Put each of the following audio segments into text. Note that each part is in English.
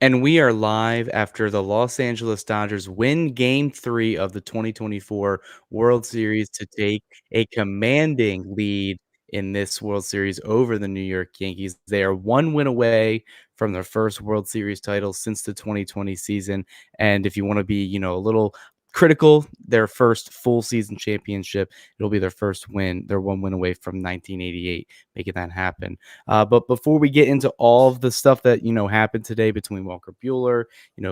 And we are live after the Los Angeles Dodgers win game 3 of the 2024 World Series to take a commanding lead in this World Series over the New York Yankees. They are one win away from their first World Series title since the 2020 season. And if you want to be, a little critical, their first full season championship, it'll be their first win. They're one win away from 1988, making that happen. But before we get into all of the stuff that happened today between Walker Bueller,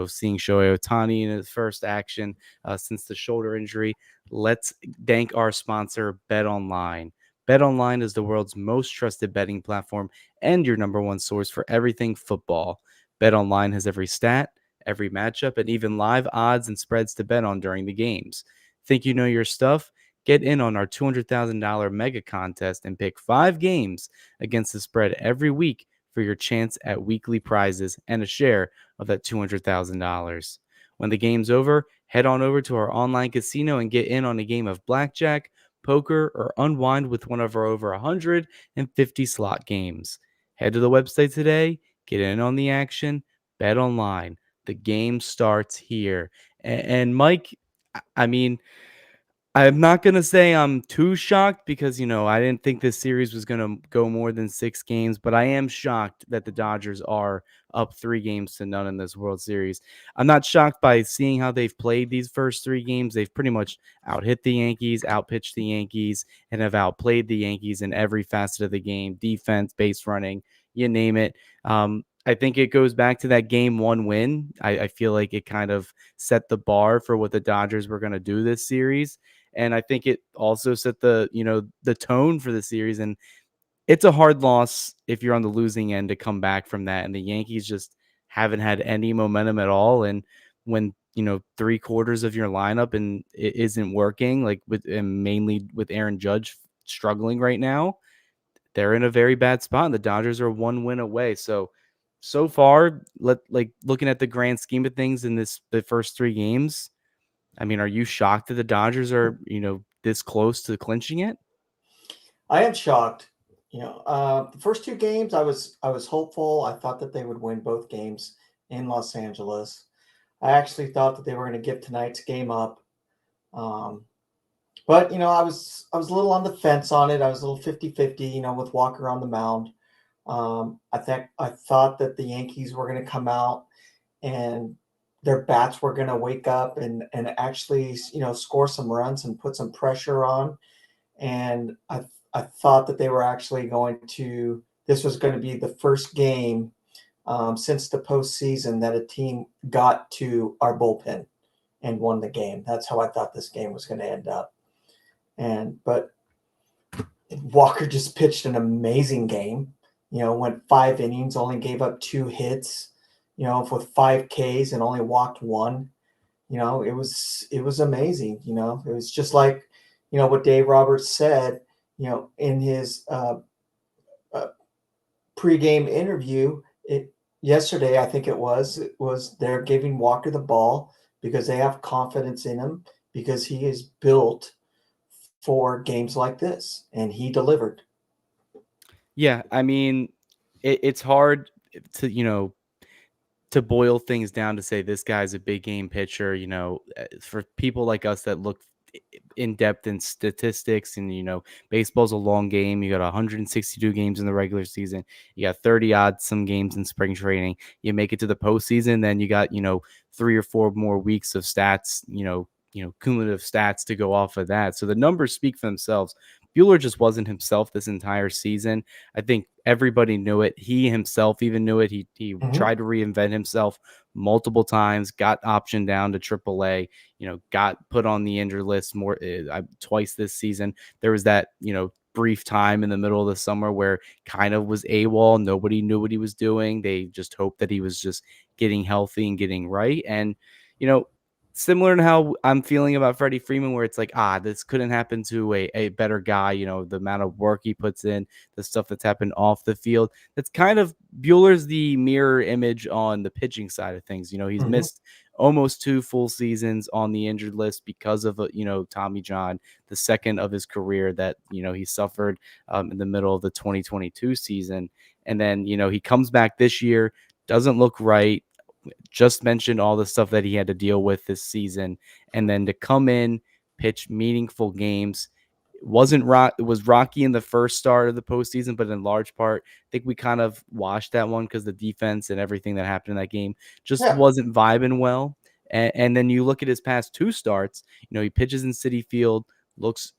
seeing Shohei Ohtani in his first action since the shoulder injury, let's thank our sponsor, Bet Online. Bet Online is the world's most trusted betting platform and your number one source for everything football. Bet Online has every stat, every matchup, and even live odds and spreads to bet on during the games. Think you know your stuff? Get in on our $200,000 mega contest and pick 5 games against the spread every week for your chance at weekly prizes and a share of that $200,000. When the game's over, head on over to our online casino and get in on a game of blackjack, poker, or unwind with one of our over 150 slot games. Head to the website today, get in on the action, bet online. The game starts here. And Mike, I mean, I'm not gonna say I'm too shocked because, I didn't think this series was gonna go more than 6 games, but I am shocked that the Dodgers are up 3 games to none in this World Series. I'm not shocked by seeing how they've played these first 3 games. They've pretty much out-hit the Yankees, out-pitched the Yankees, and have outplayed the Yankees in every facet of the game: defense, base running, you name it. I think it goes back to that game 1 win. I feel like it kind of set the bar for what the Dodgers were gonna do this series. And I think it also set the tone for the series. And it's a hard loss if you're on the losing end to come back from that. And the Yankees just haven't had any momentum at all. And when, 3/4 of your lineup and it isn't working, like and mainly with Aaron Judge struggling right now, they're in a very bad spot. And the Dodgers are 1 win away. So far, looking at the grand scheme of things in the first 3 games, I mean, are you shocked that the Dodgers are, this close to clinching it? I am shocked. The first two games, I was hopeful. I thought that they would win both games in Los Angeles. I actually thought that they were going to give tonight's game up. Um, but I was a little on the fence on it. I was a little 50-50, with Walker on the mound. I thought that the Yankees were going to come out and their bats were going to wake up and actually, score some runs and put some pressure on. And I thought that they were actually going to. This was going to be the first game since the postseason that a team got to our bullpen and won the game. That's how I thought this game was going to end up. But Walker just pitched an amazing game. Went 5 innings, only gave up 2 hits. With 5 Ks and only walked one. It was amazing. It was just like what Dave Roberts said. In his uh, pregame interview yesterday, I think it was they're giving Walker the ball because they have confidence in him because he is built for games like this, and he delivered. Yeah, I mean, it's hard to, to boil things down to say this guy's a big game pitcher, for people like us that look in depth in statistics and, baseball's a long game. You got 162 games in the regular season. You got 30 odd some games in spring training. You make it to the postseason, then you got, 3 or 4 more weeks of stats, cumulative stats to go off of that. So the numbers speak for themselves. Bueller just wasn't himself this entire season. I think everybody knew it. He himself even knew it. He Mhm. tried to reinvent himself multiple times, got optioned down to AAA, got put on the injured list twice this season. There was that, brief time in the middle of the summer where kind of was AWOL. Nobody knew what he was doing. They just hoped that he was just getting healthy and getting right. And, you know, similar to how I'm feeling about Freddie Freeman, where it's like, this couldn't happen to a better guy, the amount of work he puts in, the stuff that's happened off the field. That's kind of Bueller's the mirror image on the pitching side of things. He's Mhm. missed almost 2 full seasons on the injured list because of, Tommy John, the second of his career that, he suffered in the middle of the 2022 season. And then, he comes back this year, doesn't look right. just mentioned all the stuff that he had to deal with this season, and then to come in, pitch meaningful games. It was rocky in the first start of the postseason, but in large part, I think we kind of washed that one because the defense and everything that happened in that game just Yeah. wasn't vibing well. And then you look at his past two starts, he pitches in Citi Field, looks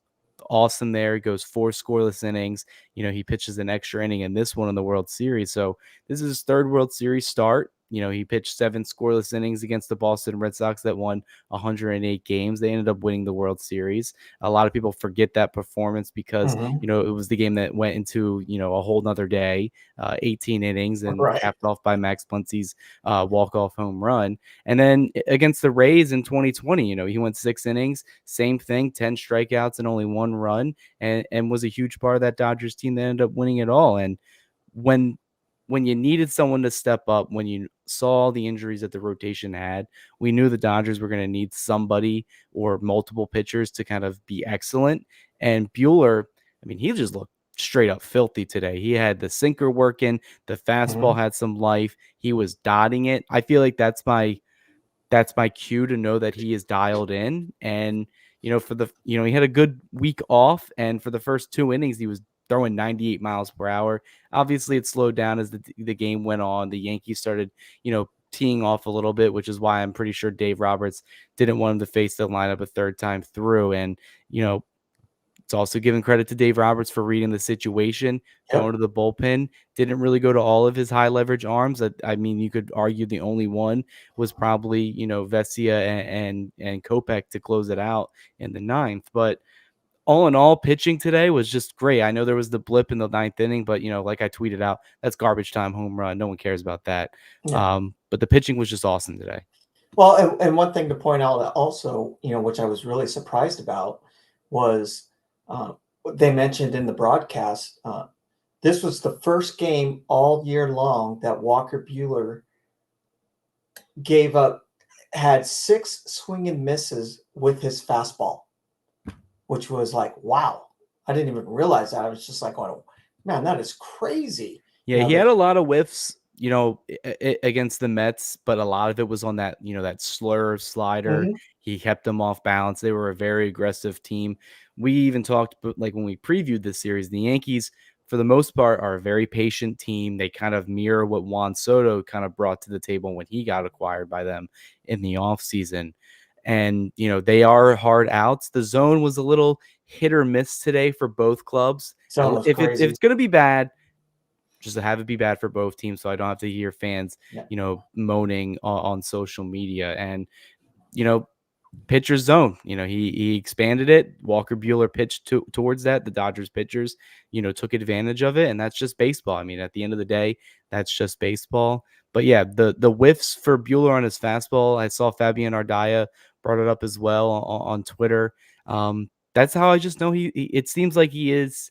awesome there. He goes four scoreless innings. He pitches an extra inning in this one in the World Series. So this is his third World Series start. He pitched seven scoreless innings against the Boston Red Sox that won 108 games. They ended up winning the World Series. A lot of people forget that performance because, Hmm. it was the game that went into, a whole nother day, 18 innings and Right. capped off by Max Muncy's walk-off home run. And then against the Rays in 2020, he went 6 innings, same thing, 10 strikeouts and only one run, and was a huge part of that Dodgers team that ended up winning it all. And when when you needed someone to step up, when you saw the injuries that the rotation had, we knew the Dodgers were going to need somebody or multiple pitchers to kind of be excellent. And Bueller, I mean, he just looked straight up filthy today. He had the sinker working, the fastball Hmm. had some life. He was dotting it. I feel like that's my cue to know that he is dialed in. And, he had a good week off. And for the first 2 innings, he was throwing 98 miles per hour. Obviously, it slowed down as the game went on. The Yankees started, teeing off a little bit, which is why I'm pretty sure Dave Roberts didn't want him to face the lineup a third time through. And, it's also giving credit to Dave Roberts for reading the situation, going Yep. to the bullpen. Didn't really go to all of his high leverage arms. I mean, you could argue the only one was probably Vesia and Kopech to close it out in the ninth. But all in all, pitching today was just great. I know there was the blip in the ninth inning, but like I tweeted out, that's garbage time home run. No one cares about that. Yeah. But the pitching was just awesome today. Well, and one thing to point out also, which I was really surprised about, was what they mentioned in the broadcast. This was the first game all year long that Walker Bueller gave up, had six swing and misses with his fastball, which was like, wow. I didn't even realize that. I was just like, oh, man, that is crazy. Yeah, he That. had a lot of whiffs, against the Mets, but a lot of it was on that, that slur slider. Mhm. He kept them off balance. They were a very aggressive team. We even talked, like when we previewed this series, the Yankees, for the most part, are a very patient team. They kind of mirror what Juan Soto kind of brought to the table when he got acquired by them in the offseason. And, they are hard outs. The zone was a little hit or miss today for both clubs. Zone was If crazy. it's going to be bad, just to have it be bad for both teams so I don't have to hear fans, Yeah. moaning on social media. And, you know, pitcher's zone, he expanded it. Walker Bueller pitched towards that. The Dodgers pitchers, took advantage of it. And that's just baseball. I mean, at the end of the day, that's just baseball. But yeah, the whiffs for Bueller on his fastball, I saw Fabian Ardaya brought it up as well on Twitter. That's how I just know it seems like he is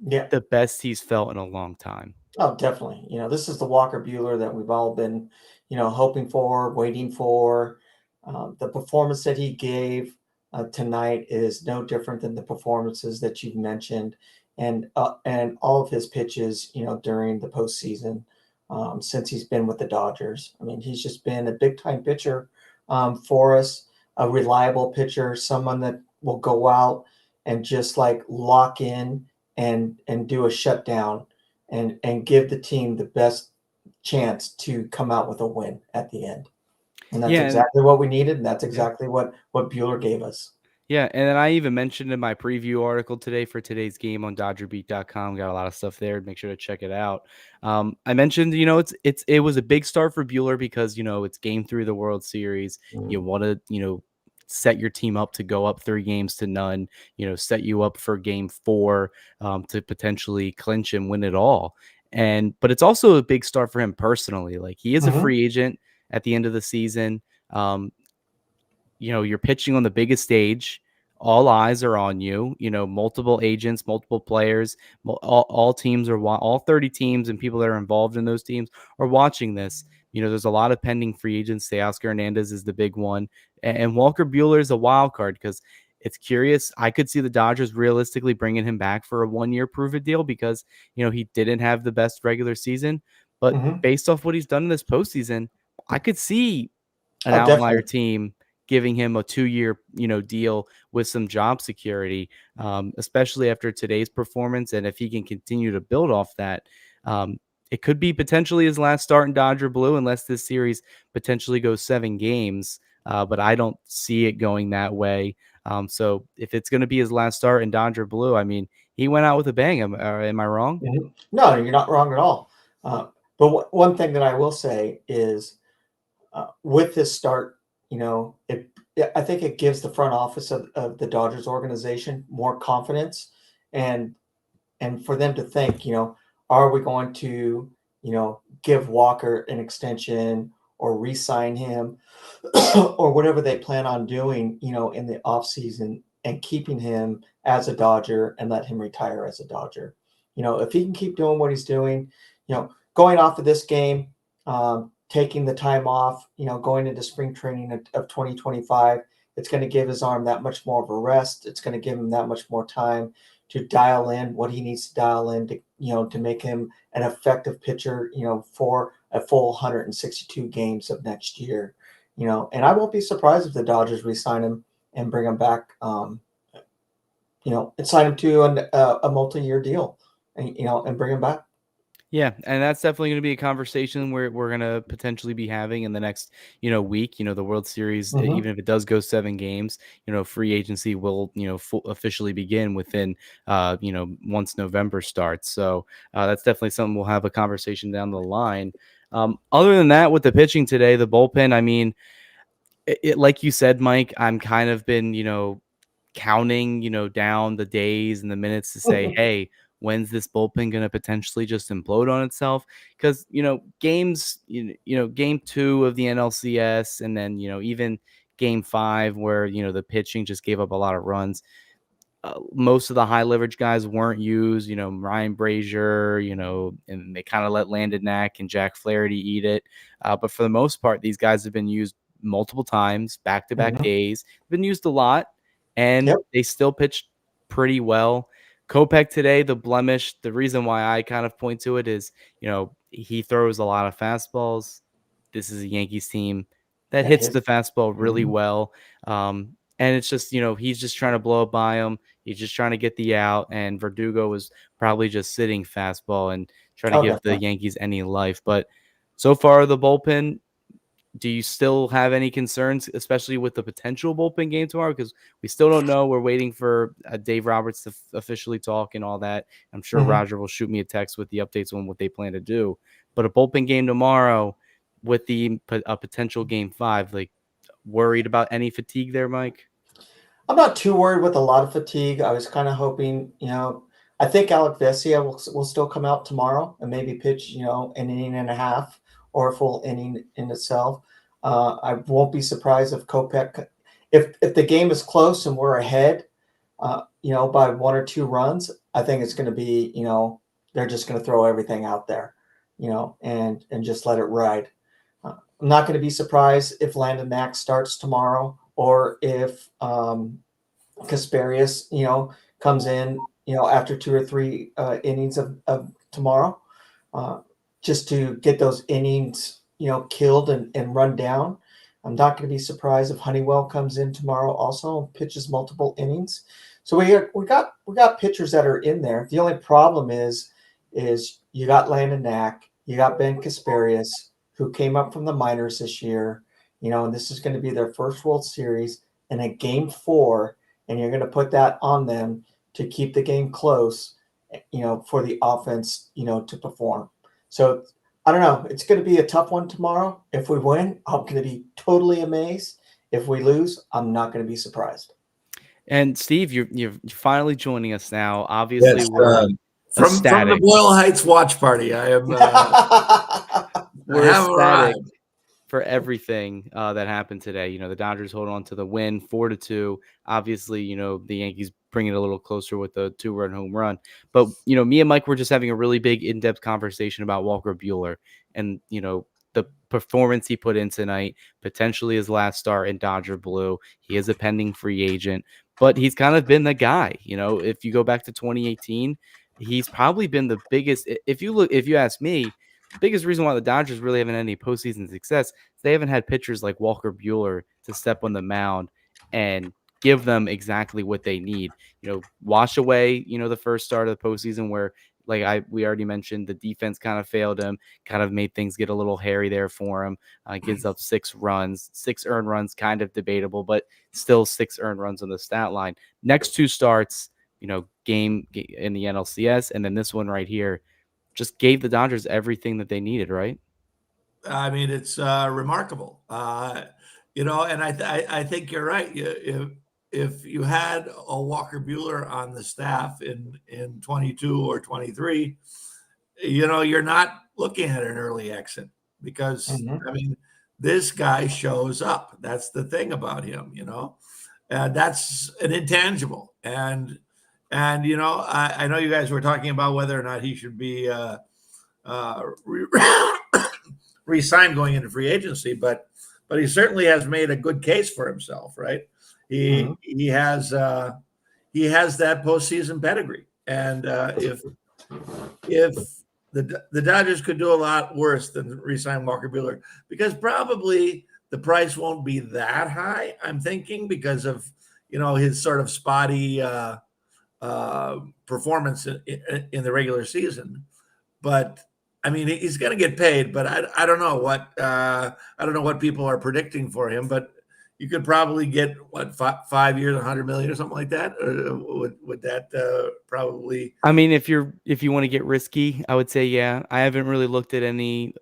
Yeah. the best he's felt in a long time. Oh, definitely. This is the Walker Bueller that we've all been, hoping for, waiting for. The performance that he gave tonight is no different than the performances that you've mentioned, and all of his pitches, during the postseason, since he's been with the Dodgers. I mean, he's just been a big time pitcher for us, a reliable pitcher, someone that will go out and just like lock in and do a shutdown and give the team the best chance to come out with a win at the end. And that's Yeah, and exactly what we needed, and that's yeah. exactly what Bueller gave us. Yeah, and then I even mentioned in my preview article today for today's game on DodgerBeat.com. Got a lot of stuff there. Make sure to check it out. I mentioned, it was a big start for Bueller because it's game 3 of the World Series. Mhm. You want to set your team up to go up 3 games to none. Set you up for game 4 to potentially clinch and win it all. But it's also a big start for him personally. Like he is a Mhm. free agent at the end of the season. Um, you're pitching on the biggest stage. All eyes are on you. Multiple agents, multiple players, all teams are all 30 teams and people that are involved in those teams are watching this. There's a lot of pending free agents. Teoscar Hernandez is the big one, and Walker Bueller is a wild card because it's curious. I could see the Dodgers realistically bringing him back for a 1-year prove it deal because he didn't have the best regular season, but Mhm. based off what he's done in this postseason, I could see an Oh, outlier definitely. team giving him a 2-year, deal with some job security, especially after today's performance. And if he can continue to build off that, um, it could be potentially his last start in Dodger blue, unless this series potentially goes 7 games. But I don't see it going that way. So if it's going to be his last start in Dodger blue, I mean, he went out with a bang. Am I wrong? Mhm. No, you're not wrong at all. But one thing that I will say is, with this start, I think it gives the front office of the Dodgers organization more confidence, and for them to think, are we going to, give Walker an extension or re-sign him or whatever they plan on doing, in the offseason, and keeping him as a Dodger and let him retire as a Dodger. If he can keep doing what he's doing, going off of this game, taking the time off, going into spring training of 2025, it's going to give his arm that much more of a rest. It's going to give him that much more time to dial in what he needs to dial in to, to make him an effective pitcher, for a full 162 games of next year. And I won't be surprised if the Dodgers re-sign him and bring him back, and sign him to a multi-year deal, and and bring him back. Yeah, and that's definitely going to be a conversation we're going to potentially be having in the next, week. The World Series, Hmm. even if it does go 7 games, free agency will, officially begin within, once November starts. So that's definitely something we'll have a conversation down the line. Other than that, with the pitching today, the bullpen, I mean, like you said, Mike, I'm kind of been, counting, down the days and the minutes to say, hey, when's this bullpen going to potentially just implode on itself? Because, games, game 2 of the NLCS, and then, even game 5, where, the pitching just gave up a lot of runs. Most of the high leverage guys weren't used, Ryan Brazier, and they kind of let Landon Knack and Jack Flaherty eat it. But for the most part, these guys have been used multiple times, back to back Hmm. days, been used a lot, and Yep. they still pitched pretty well. Kopech today, the blemish, the reason why I kind of point to it is, he throws a lot of fastballs. This is a Yankees team that That hits hit. the fastball really Hmm. well. And it's just, he's just trying to blow it by him. He's just trying to get the out, and Verdugo was probably just sitting fastball and trying to Oh, give the definitely. Yankees any life. But so far, the bullpen, do you still have any concerns, especially with the potential bullpen game tomorrow? Because we still don't know. We're waiting for Dave Roberts to officially talk and all that. I'm sure Hmm. Roger will shoot me a text with the updates on what they plan to do. But a bullpen game tomorrow with a potential game 5, like, worried about any fatigue there, Mike? I'm not too worried with a lot of fatigue. I was kind of hoping, I think Alec Vesia will still come out tomorrow and maybe pitch, an inning and a half or a full inning in itself. I won't be surprised if Kopech, if the game is close and we're ahead, by 1 or 2 runs, I think it's going to be, they're just going to throw everything out there, and just let it ride. I'm not going to be surprised if Landon Mack starts tomorrow, or if Kasparius, comes in, after 2 or 3 innings of tomorrow, uh, just to get those innings, killed and run down. I'm not going to be surprised if Honeywell comes in tomorrow also and pitches multiple innings. So we got pitchers that are in there. The only problem is you got Landon Knack, you got Ben Kasparius, who came up from the minors this year, and this is going to be their first World Series, and a game 4, and you're going to put that on them to keep the game close, for the offense, to perform. So I don't know. It's going to be a tough one tomorrow. If we win, I'm going to be totally amazed. If we lose, I'm not going to be surprised. And Steve, you're finally joining us now. Obviously, Yes, we're from the ecstatic. Boyle Heights watch party. I We're have ecstatic arrived. for everything that happened today. The Dodgers hold on to the win 4-2. Obviously, the Yankees bring it a little closer with the 2-run home run. But me and Mike were just having a really big in-depth conversation about Walker Bueller and the performance he put in tonight, potentially his last start in Dodger blue. He is a pending free agent, but he's kind of been the guy. If you go back to 2018, he's probably been the biggest. If you ask me, biggest reason why the Dodgers really haven't had any postseason success is they haven't had pitchers like Walker Buehler to step on the mound and give them exactly what they need. Wash away, the first start of the postseason where, like we already mentioned, the defense kind of failed him, kind of made things get a little hairy there for him. Gives up 6 runs, 6 earned runs, kind of debatable, but still 6 earned runs on the stat line. Next two starts, game in the NLCS, and then this one right here just gave the Dodgers everything that they needed, right? I mean, it's remarkable. And I think you're right. If you had a Walker Bueller on the staff in 22 or 23, you're not looking at an early exit because Mhm. I mean, this guy shows up. That's the thing about him, and that's an intangible. And I know you guys were talking about whether or not he should be uh, re-signed going into free agency, but he certainly has made a good case for himself, right? Mhm. He has that postseason pedigree, and if the Dodgers could do a lot worse than re-sign Walker Buehler, because probably the price won't be that high. I'm thinking because of his sort of spotty performance in the regular season, but I mean, he's going to get paid, but I don't know what people are predicting for him. But you could probably get what 5 years, 100 million or something like that. Or would that probably? I mean, if you want to get risky, I would say yeah. I haven't really looked at any,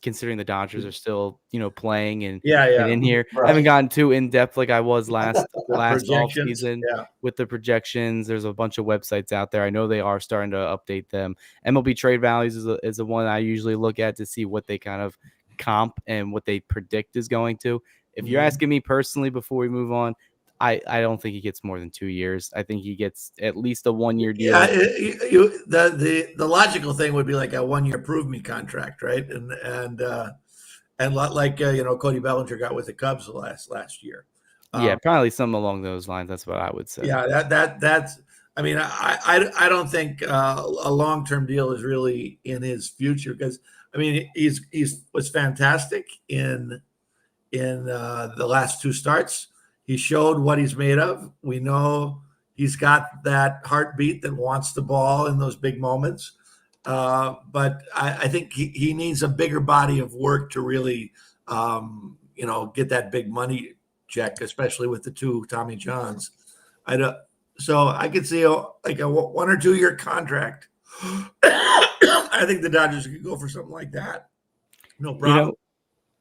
considering the Dodgers are still, playing Yeah, and yeah. in here. I haven't Right. gotten too in depth like I was last off Projections. season Yeah. with the projections. There's a bunch of websites out there. I know they are starting to update them. MLB Trade Values is the one I usually look at to see what they kind of comp and what they predict is going to. If you're Mhm. asking me personally before we move on, I don't think he gets more than 2 years. I think he gets at least a 1 year Yeah, deal. the logical thing would be like a 1 year prove me contract, right? And like Cody Bellinger got with the Cubs last year. Yeah, Um, probably something along those lines. That's what I would say. yeah, that's. I mean, I don't think a long term deal is really in his future because I mean he's was fantastic in the last two starts. He showed what he's made of. We know he's got that heartbeat that wants the ball in those big moments. But I think he needs a bigger body of work to really, get that big money check, especially with the two Tommy Johns. I don't, so I could see like a 1 or 2 year contract. I think the Dodgers could go for something like that. No You problem. know,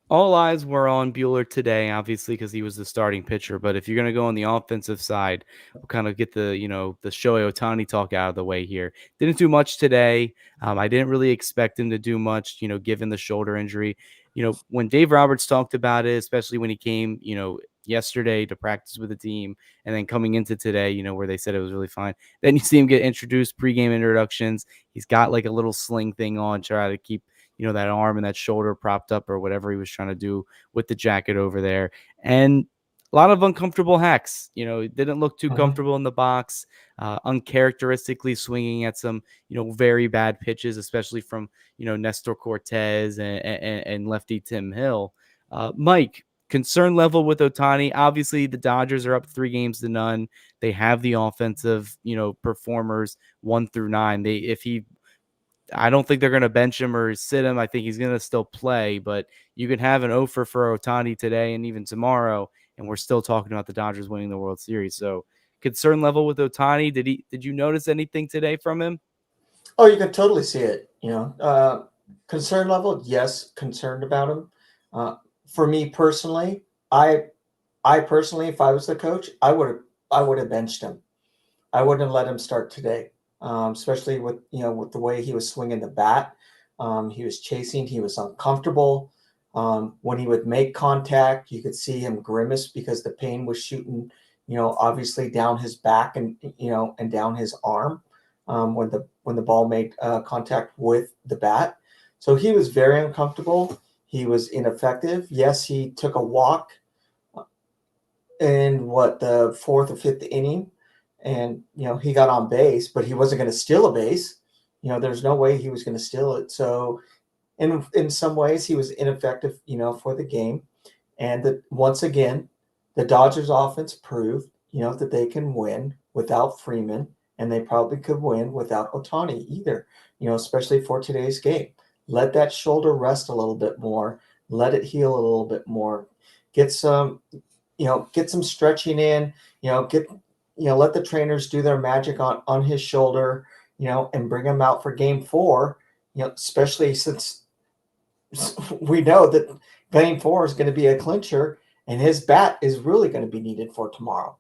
all eyes were on Bueller today, obviously, because he was the starting pitcher. But if you're going to go on the offensive side, we'll kind of get the Shohei Ohtani talk out of the way here. Didn't do much today. I didn't really expect him to do much, given the shoulder injury. When Dave Roberts talked about it, especially when he came, yesterday to practice with the team and then coming into today, where they said it was really fine. Then you see him get introduced, pregame introductions. He's got like a little sling thing on, try to keep that arm and that shoulder propped up or whatever he was trying to do with the jacket over there. And a lot of uncomfortable hacks. It didn't look too Mhm. comfortable in the box, uncharacteristically swinging at some, very bad pitches, especially from, Nestor Cortez and lefty Tim Hill. Mike, concern level with Ohtani. Obviously, the Dodgers are up 3 games to none. They have the offensive, performers 1 through 9. If he I don't think they're going to bench him or sit him. I think he's going to still play, but you could have an offer for Ohtani today and even tomorrow, and we're still talking about the Dodgers winning the World Series. So, concern level with Ohtani. Did you notice anything today from him? Oh, you can totally see it. Concern level, yes, concerned about him. Uh, for me personally, I personally, if I was the coach, I would have benched him. I wouldn't have let him start today, especially with the way he was swinging the bat. He was chasing. He was uncomfortable. When he would make contact, you could see him grimace because the pain was shooting, obviously down his back and down his arm when the ball made contact with the bat. So he was very uncomfortable. He was ineffective. Yes, he took a walk in the fourth or fifth inning, and he got on base, but he wasn't going to steal a base. There's no way he was going to steal it. So in some ways he was ineffective, for the game. And that once again, the Dodgers offense proved, that they can win without Freeman, and they probably could win without Ohtani either, especially for today's game. Let that shoulder rest a little bit more, let it heal a little bit more, get some, get some stretching in, get, let the trainers do their magic on his shoulder, and bring him out for game 4, especially since we know that game 4 is going to be a clincher, and his bat is really going to be needed for tomorrow.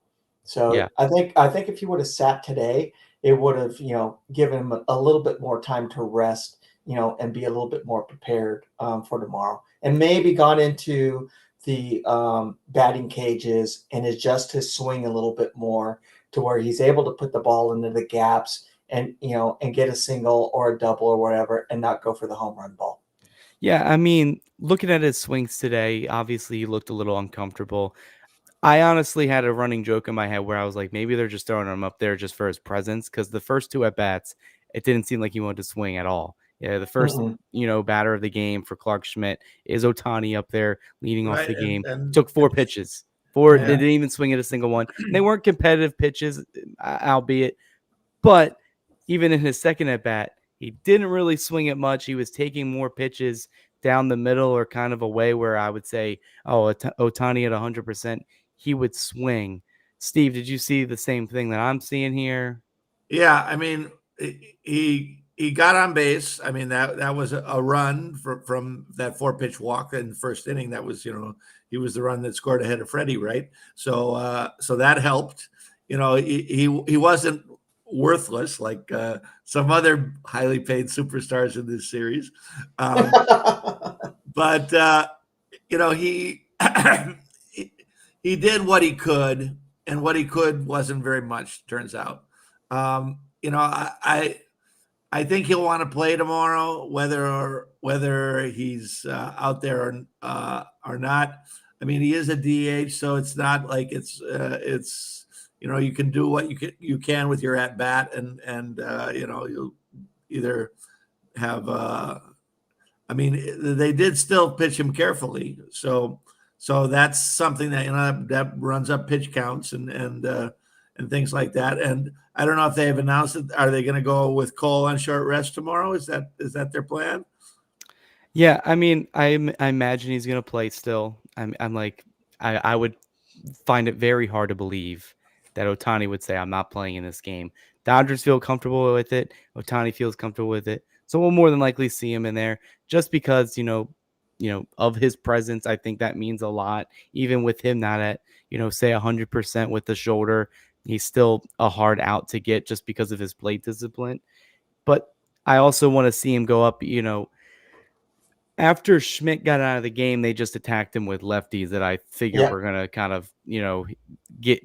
Yeah. So I think if he would have sat today, it would have given him a little bit more time to rest, and be a little bit more prepared for tomorrow, and maybe gone into the batting cages and adjust his swing a little bit more to where he's able to put the ball into the gaps and and get a single or a double or whatever, and not go for the home run ball. Yeah, I mean, looking at his swings today, obviously he looked a little uncomfortable. I honestly had a running joke in my head where I was like, maybe they're just throwing him up there just for his presence. Because the first 2 at bats, it didn't seem like he wanted to swing at all. Yeah, the first, Mm-mm. batter of the game for Clark Schmidt is Otani up there leading off Right. the game. And Took 4 pitches. 4 they yeah. didn't even swing at a single one. And they weren't competitive pitches, albeit, but even in his second at bat, he didn't really swing it much. He was taking more pitches down the middle or kind of away where I would say, oh, Otani at 100%, he would swing. Steve, did you see the same thing that I'm seeing here? Yeah, I mean, he got on base. I mean, that was a run from that 4 pitch walk in the first inning. That was, he was the run that scored ahead of Freddie, right? So that helped. He wasn't worthless like some other highly paid superstars in this series, but he he did what he could, and what he could wasn't very much. Turns out. I think he'll want to play tomorrow, whether he's out there or not. I mean, he is a DH, so it's not like it's you can do what you can with your at bat, and you'll either have. I mean, they did still pitch him carefully, so that's something that that runs up pitch counts and things like that. And I don't know if they have announced it. Are they going to go with Cole on short rest tomorrow? Is that their plan? Yeah, I mean, I imagine he's gonna play still. I'm like, I would find it very hard to believe that Otani would say, "I'm not playing in this game." Dodgers feel comfortable with it. Otani feels comfortable with it, so we'll more than likely see him in there, just because of his presence. I think that means a lot, even with him not at say 100% with the shoulder. He's still a hard out to get just because of his plate discipline. But I also want to see him go up. After Schmidt got out of the game, they just attacked him with lefties that I figured Yeah. were gonna kind of,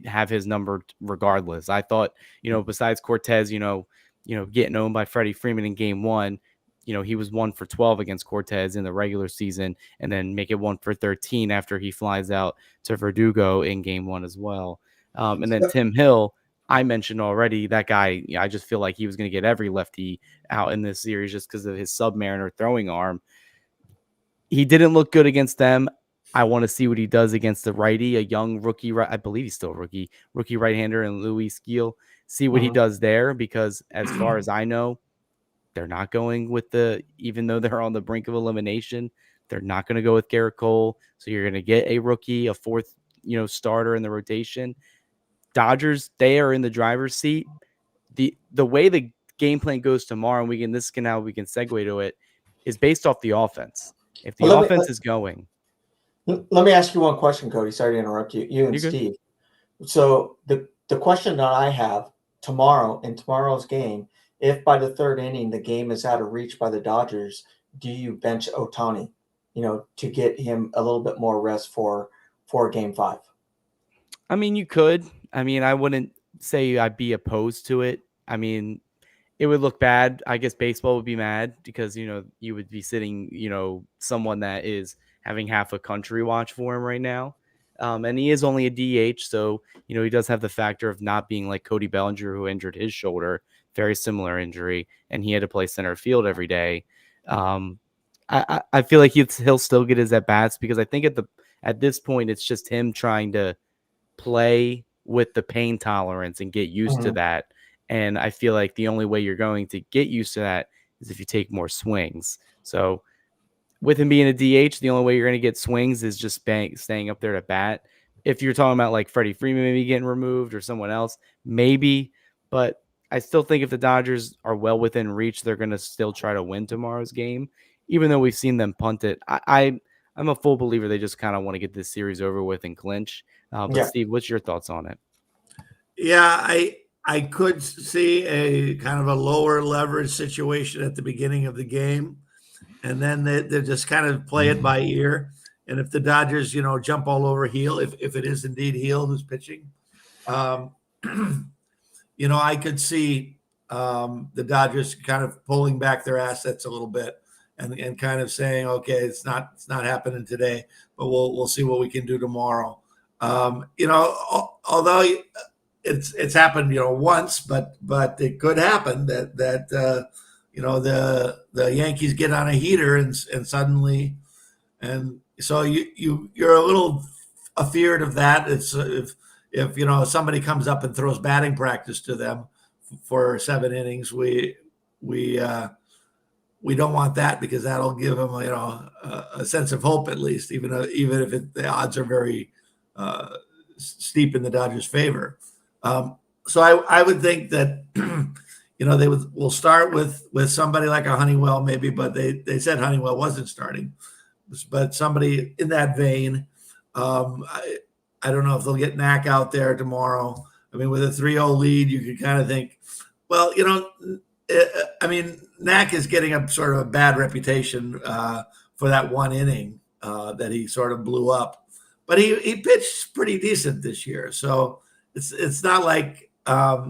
have his number regardless. I thought, besides Cortez, getting owned by Freddie Freeman in game 1, he was 1 for 12 against Cortez in the regular season, and then make it 1 for 13 after he flies out to Verdugo in game 1 as well. And then Tim Hill, I mentioned already, that guy, I just feel like he was gonna get every lefty out in this series just because of his Submariner throwing arm. He didn't look good against them. I want to see what he does against the righty, a young rookie. I believe he's still a rookie right-hander, and Luis Gil. See what he Mhm. does there, because as far as I know, they're not going with even though they're on the brink of elimination, they're not going to go with Garrett Cole. So you're going to get a rookie, a fourth, starter in the rotation. Dodgers, they are in the driver's seat. The way the game plan goes tomorrow, and we can segue to it, is based off the offense. If the Well, offense is going, let me ask you one question, Cody. Sorry to interrupt you and you're good. Steve. So the question that I have tomorrow in tomorrow's game, if by the third inning the game is out of reach by the Dodgers, do you bench Otani, to get him a little bit more rest for game 5? I mean, you could. I mean, I wouldn't say I'd be opposed to it. I mean, it would look bad. I guess baseball would be mad because, you would be sitting, someone that is having half a country watch for him right now. And he is only a DH. So, he does have the factor of not being like Cody Bellinger, who injured his shoulder, very similar injury, and he had to play center field every day. Um, I feel like he'll still get his at bats because I think at this point it's just him trying to play with the pain tolerance and get used to Mhm. that. And I feel like the only way you're going to get used to that is if you take more swings. So with him being a DH, the only way you're going to get swings is just staying up there to bat. If you're talking about like Freddie Freeman maybe getting removed or someone else, maybe. But I still think if the Dodgers are well within reach, they're going to still try to win tomorrow's game, even though we've seen them punt it. I'm a full believer they just kind of want to get this series over with and clinch. But Yeah. Steve, what's your thoughts on it? Yeah, I could see a kind of a lower leverage situation at the beginning of the game, and then they just kind of play it by ear. And if the Dodgers, jump all over Heel, if it is indeed Heel who's pitching, um, I could see the Dodgers kind of pulling back their assets a little bit and kind of saying, okay, it's not happening today, but we'll see what we can do tomorrow. Although it's happened, once, but it could happen that the Yankees get on a heater and suddenly, and so you're a little afeared of that. It's if somebody comes up and throws batting practice to them for 7 innings, we don't want that because that'll give them a sense of hope at least, even if the odds are very uh, steep in the Dodgers' favor. So I would think that will start with somebody like a Honeywell maybe, but they said Honeywell wasn't starting, but somebody in that vein. I don't know if they'll get Knack out there tomorrow. I mean, with a 3-0 lead, you could kind of think, well, I mean, Knack is getting a sort of a bad reputation for that 1 inning that he sort of blew up, but he pitched pretty decent this year. So it's not like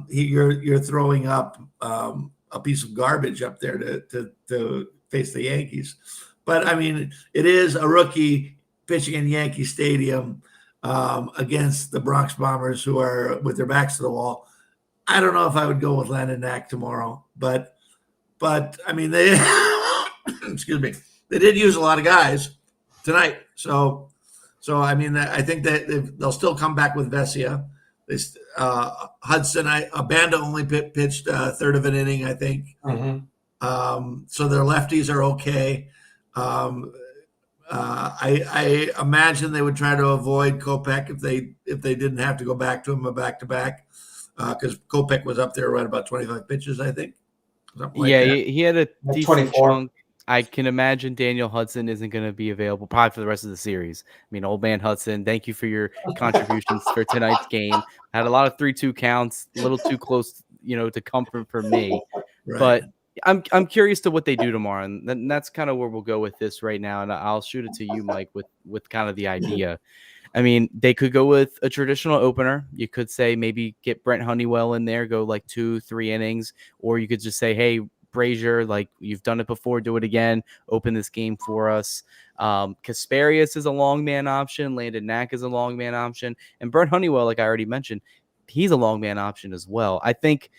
you're throwing up a piece of garbage up there to face the Yankees. But I mean, it is a rookie pitching in Yankee Stadium against the Bronx Bombers, who are with their backs to the wall. I don't know if I would go with Landon Knack tomorrow, but I mean they excuse me, they did use a lot of guys tonight. So I mean I think that they'll still come back with Vesia. Hudson, Banda only pitched a third of an inning, I think. Mhm. So their lefties are okay. Um, I imagine they would try to avoid Kopech if they didn't have to go back to him a back to back because Kopech was up there right about 25 pitches, I think, something like Yeah, that. he had a At decent 24. chunk. I can imagine Daniel Hudson isn't going to be available probably for the rest of the series. I mean, old man Hudson, thank you for your contributions for tonight's game. Had a lot of 3-2 counts, a little too close, to comfort for me. Right. But I'm curious to what they do tomorrow, and that's kind of where we'll go with this right now. And I'll shoot it to you, Mike, with kind of the idea. I mean, they could go with a traditional opener. You could say maybe get Brent Honeywell in there, go like 2-3 innings, or you could just say, hey, Brazier, like you've done it before, do it again, open this game for us. Kasparius is a long man option, Landon Knack is a long man option, and Brent Honeywell, like I already mentioned, he's a long man option as well. I think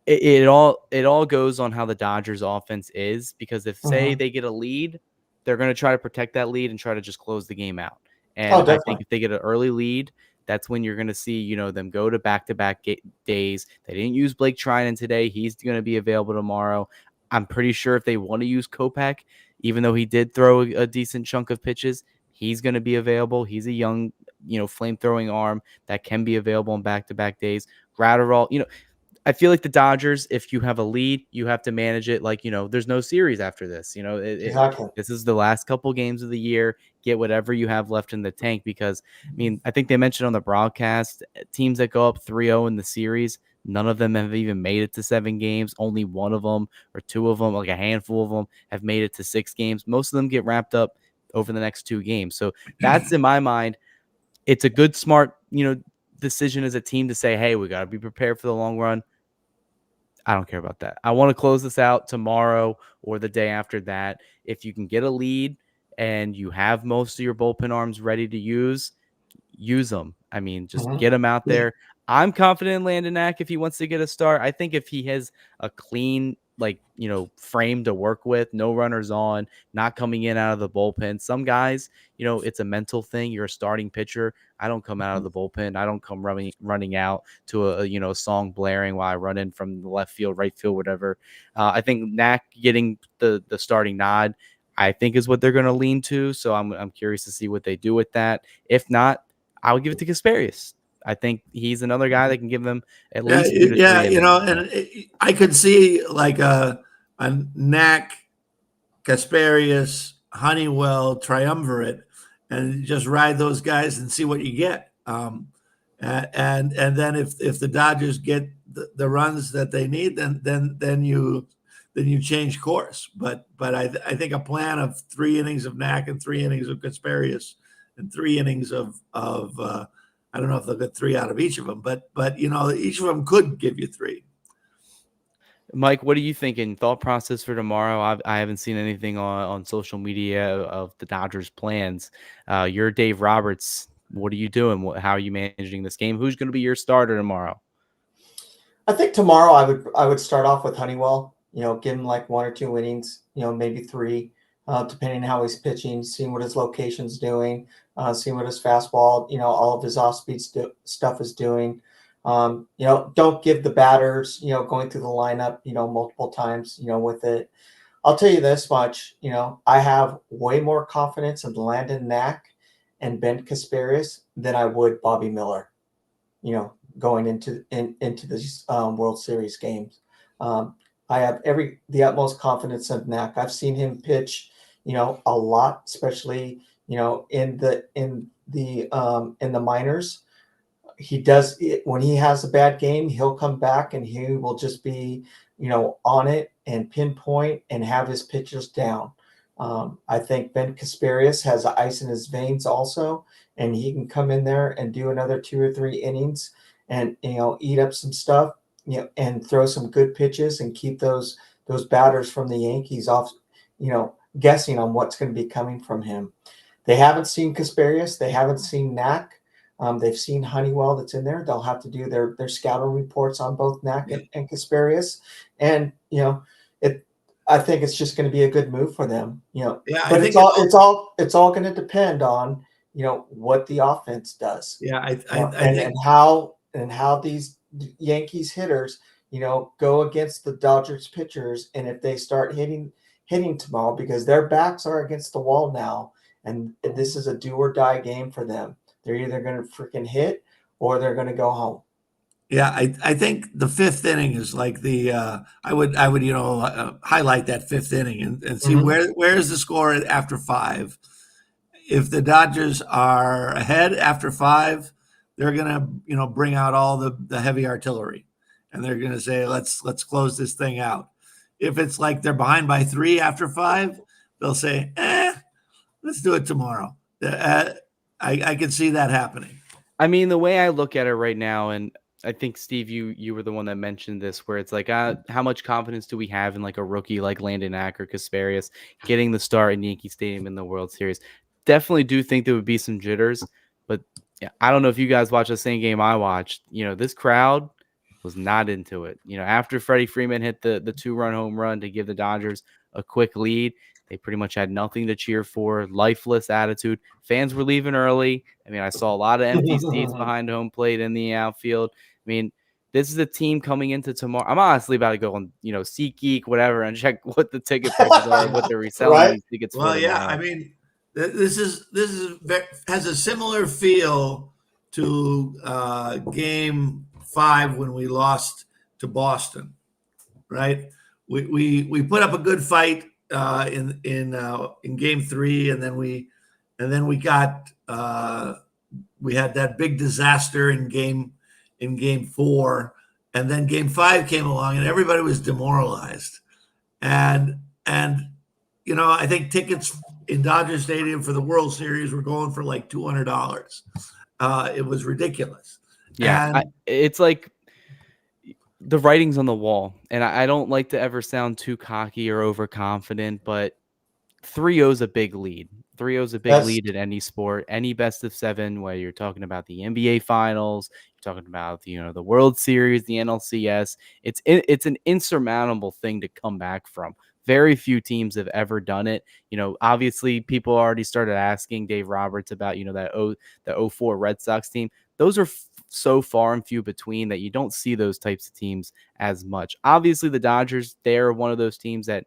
it all goes on how the Dodgers offense is, because if say Mhm. they get a lead, they're going to try to protect that lead and try to just close the game out. And Oh, I think definitely. if they get an early lead, that's when you're going to see, them go to back-to-back days. They didn't use Blake Trinan today. He's going to be available tomorrow. I'm pretty sure if they want to use Kopech, even though he did throw a decent chunk of pitches, he's going to be available. He's a young, flame-throwing arm that can be available on back-to-back days. Gratterall, I feel like the Dodgers, if you have a lead, you have to manage it like, there's no series after this. Exactly. This is the last couple games of the year. Get whatever you have left in the tank because, I mean, I think they mentioned on the broadcast teams that go up 3-0 in the series, none of them have even made it to 7 games. Only one of them or two of them, like a handful of them, have made it to 6 games. Most of them get wrapped up over the next 2 games. So that's in my mind. It's a good, smart, decision as a team to say, hey, we got to be prepared for the long run. I don't care about that. I want to close this out tomorrow or the day after that. If you can get a lead and you have most of your bullpen arms ready to use them. I mean, just Mhm. get them out Yeah. there. I'm confident in Landon Knack if he wants to get a start. I think if he has a clean like, frame to work with, no runners on, not coming in out of the bullpen. Some guys, it's a mental thing. You're a starting pitcher. I don't come out of the bullpen. I don't come running out to a song blaring while I run in from the left field, right field, whatever. I think Knack getting the starting nod, I think, is what they're going to lean to. So I'm curious to see what they do with that. If not, I would give it to Kasparius. I think he's another guy that can give them at Yeah, least 2 to 3 innings. and I could see like a Knack, Kasparius, Honeywell triumvirate, and just ride those guys and see what you get. And then if the Dodgers get the runs that they need, then you change course. But I think a plan of 3 innings of Knack and 3 innings of Kasparius and 3 innings of I don't know if they'll get three out of each of them, but each of them could give you three. Mike, what are you thinking? Thought process for tomorrow? I haven't seen anything on social media of the Dodgers' plans. You're Dave Roberts. What are you doing? How are you managing this game? Who's going to be your starter tomorrow? I think tomorrow I would start off with Honeywell. Give him like 1 or 2 innings. Maybe three, depending on how he's pitching. Seeing what his location's doing. Seeing what his fastball. All of his off-speed stuff is doing. Don't give the batters. Going through the lineup. Multiple times. With it. I'll tell you this much. I have way more confidence in Landon Knack and Ben Kasparius than I would Bobby Miller. Going into these World Series games. I have the utmost confidence in Knack. I've seen him pitch, a lot, especially in the minors. He does it when he has a bad game. He'll come back and he will just be on it and pinpoint and have his pitchers down. I think Ben Kasparius has ice in his veins also, and he can come in there and do another 2 or 3 innings and eat up some stuff, and throw some good pitches and keep those batters from the Yankees off, guessing on what's going to be coming from him. They haven't seen Kasparius, they haven't seen Knack. They've seen Honeywell that's in there. They'll have to do their scouting reports on both Knack and Kasparius, and I think it's just going to be a good move for them. Yeah, but it's all going to depend on what the offense does. Yeah, I and think how these Yankees hitters go against the Dodgers pitchers, and if they start hitting tomorrow, because their backs are against the wall now, and this is a do or die game for them. They're either going to freaking hit or they're going to go home. Yeah, I think the fifth inning is like the I would highlight that fifth inning and see where is the score after five. If the Dodgers are ahead after five, they're gonna bring out all the heavy artillery, and they're gonna say let's close this thing out. If it's like they're behind by 3 after 5, they'll say let's do it tomorrow. I can see that happening. I mean, the way I look at it right now, and I think, Steve, you were the one that mentioned this, where it's like, how much confidence do we have in like a rookie like Landon Knack or Kasparius getting the start in Yankee Stadium in the World Series? Definitely do think there would be some jitters, but yeah, I don't know if you guys watched the same game I watched. This crowd was not into it. After Freddie Freeman hit the 2-run home run to give the Dodgers a quick lead, they pretty much had nothing to cheer for, lifeless attitude. Fans were leaving early. I mean, I saw a lot of empty seats behind home plate in the outfield. I mean, this is a team coming into tomorrow. I'm honestly about to go on, SeatGeek, whatever, and check what the ticket prices are, what they're reselling these tickets for tomorrow. I mean, this has a similar feel to Game 5 when we lost to Boston, right? We put up a good fight in Game 3, and then we got we had that big disaster in Game 4, and then Game 5 came along, and everybody was demoralized, and I think tickets in Dodger Stadium for the World Series were going for like $200. It was ridiculous. Yeah, it's like the writing's on the wall, and I don't like to ever sound too cocky or overconfident, but 3-0 is a big lead. 3-0 is a big lead Best. in any sport, any best of 7, whether you're talking about the NBA Finals, you're talking about the World Series, the NLCS. It's an insurmountable thing to come back from. Very few teams have ever done it. Obviously, people already started asking Dave Roberts about the '04 Red Sox team. Those are so far and few between that you don't see those types of teams as much. Obviously, the Dodgers, they're one of those teams that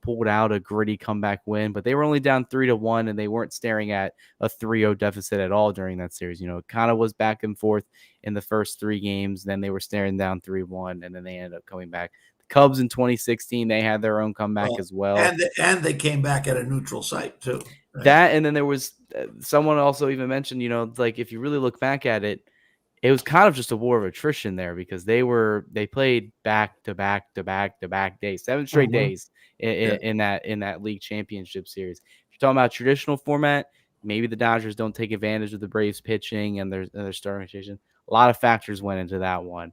pulled out a gritty comeback win, but they were only down 3-1 and they weren't staring at a 3-0 deficit at all during that series. It kind of was back and forth in the first 3 games. Then they were staring down 3-1 and then they ended up coming back. The Cubs in 2016, they had their own comeback Well, as well. and they came back at a neutral site too, right? That, and then there was someone also even mentioned, like if you really look back at it, it was kind of just a war of attrition there because they played back to back to back to back days, 7 straight Mhm. days Yeah. in that league championship series. If you're talking about traditional format, maybe the Dodgers don't take advantage of the Braves pitching and their starting rotation. A lot of factors went into that one.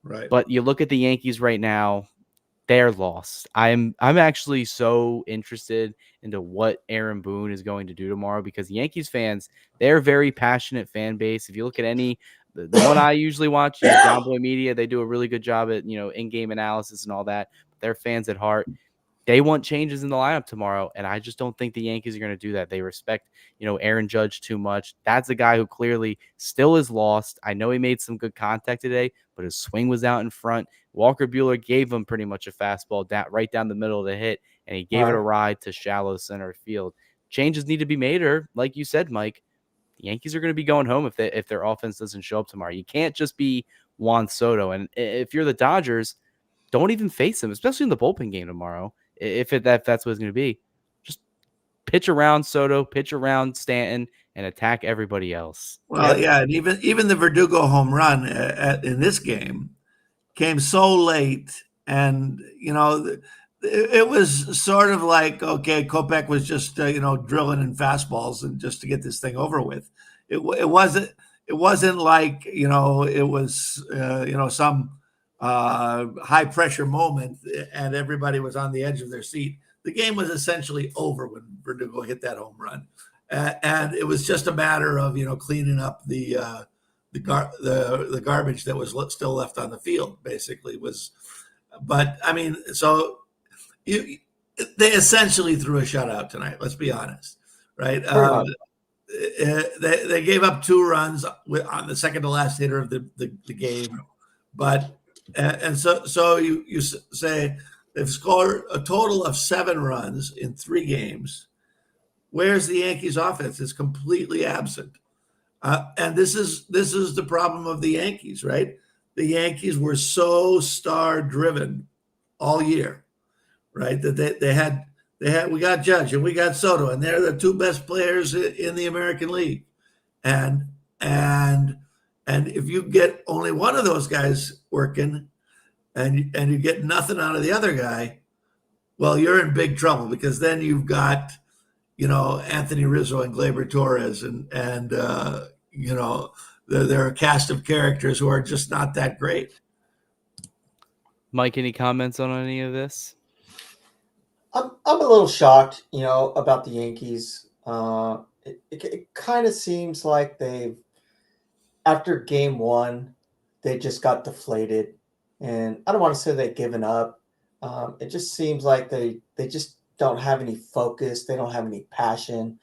Right. But you look at the Yankees right now, they're lost. I'm actually so interested into what Aaron Boone is going to do tomorrow because Yankees fans, they're a very passionate fan base. If you look at the one I usually watch, John Boy Media, they do a really good job at, in-game analysis and all that. They're fans at heart. They want changes in the lineup tomorrow, and I just don't think the Yankees are going to do that. They respect, Aaron Judge too much. That's a guy who clearly still is lost. I know he made some good contact today, but his swing was out in front. Walker Buehler gave him pretty much a fastball right down the middle of the hit, and he gave it a Right. ride to shallow center field. Changes need to be made, or like you said, Mike, the Yankees are going to be going home if their offense doesn't show up tomorrow. You can't just be Juan Soto, and if you're the Dodgers, don't even face him, especially in the bullpen game tomorrow. If that's what it's going to be, just pitch around Soto, pitch around Stanton, and attack everybody else. Well, Yep. yeah, and even the Verdugo home run in this game came so late, and it was sort of like, okay, Kopech was just drilling in fastballs and just to get this thing over with. It wasn't like it was some high pressure moment and everybody was on the edge of their seat. The game was essentially over when Verdugo hit that home run, and it was just a matter of cleaning up the garbage that was still left on the field. Basically, was, but I mean, so you they essentially threw a shutout tonight. Let's be honest, right? Pretty much. They gave up 2 runs on the second to last hitter of the game, but and so you say they've scored a total of 7 runs in 3 games. Where's the Yankees' offense? It's completely absent. And this is the problem of the Yankees, right? The Yankees were so star driven all year, right? That they had we got Judge and we got Soto, and they're the 2 best players in the American League. And and and if you get only one of those guys working, and you get nothing out of the other guy, well, you're in big trouble because then you've got Anthony Rizzo and Gleyber Torres, and they're a cast of characters who are just not that great. Mike, any comments on any of this? I'm a little shocked, about the Yankees. It kind of seems like after game one, they just got deflated, and I don't want to say they've given up. It just seems like they just don't have any focus. They don't have any passion.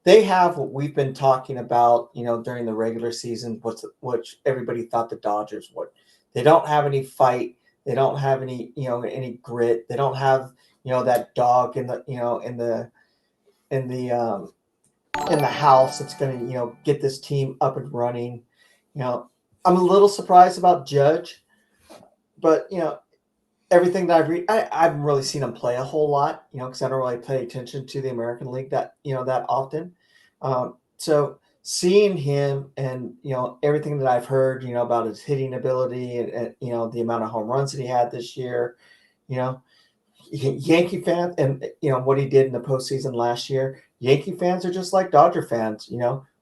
They have what we've been talking about, during the regular season, which everybody thought the Dodgers would. They don't have any fight. They don't have any grit. They don't have, that dog in the house that's going to, get this team up and running. I'm a little surprised about Judge, but everything that I've read, I haven't really seen him play a whole lot, because I don't really pay attention to the American League that often. So seeing him and everything that I've heard, about his hitting ability and the amount of home runs that he had this year, you know, Yankee fans and what he did in the postseason last year. Yankee fans are just like Dodger fans.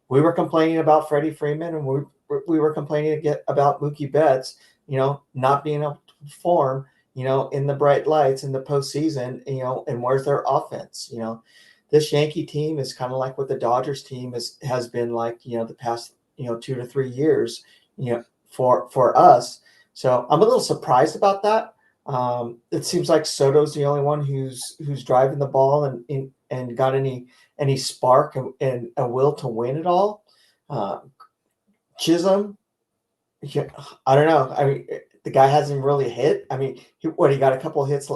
We were complaining about Freddie Freeman, and we were complaining about Mookie Betts, not being able to perform, in the bright lights in the postseason, and where's their offense? this Yankee team is kind of like what the Dodgers team has been like, the past, 2 to 3 years, for us. So I'm a little surprised about that. It seems like Soto's the only one who's driving the ball and got any spark and a will to win it all. Uh, Chisholm, yeah, I don't know. I mean, the guy hasn't really hit. I mean, he got a couple of hits,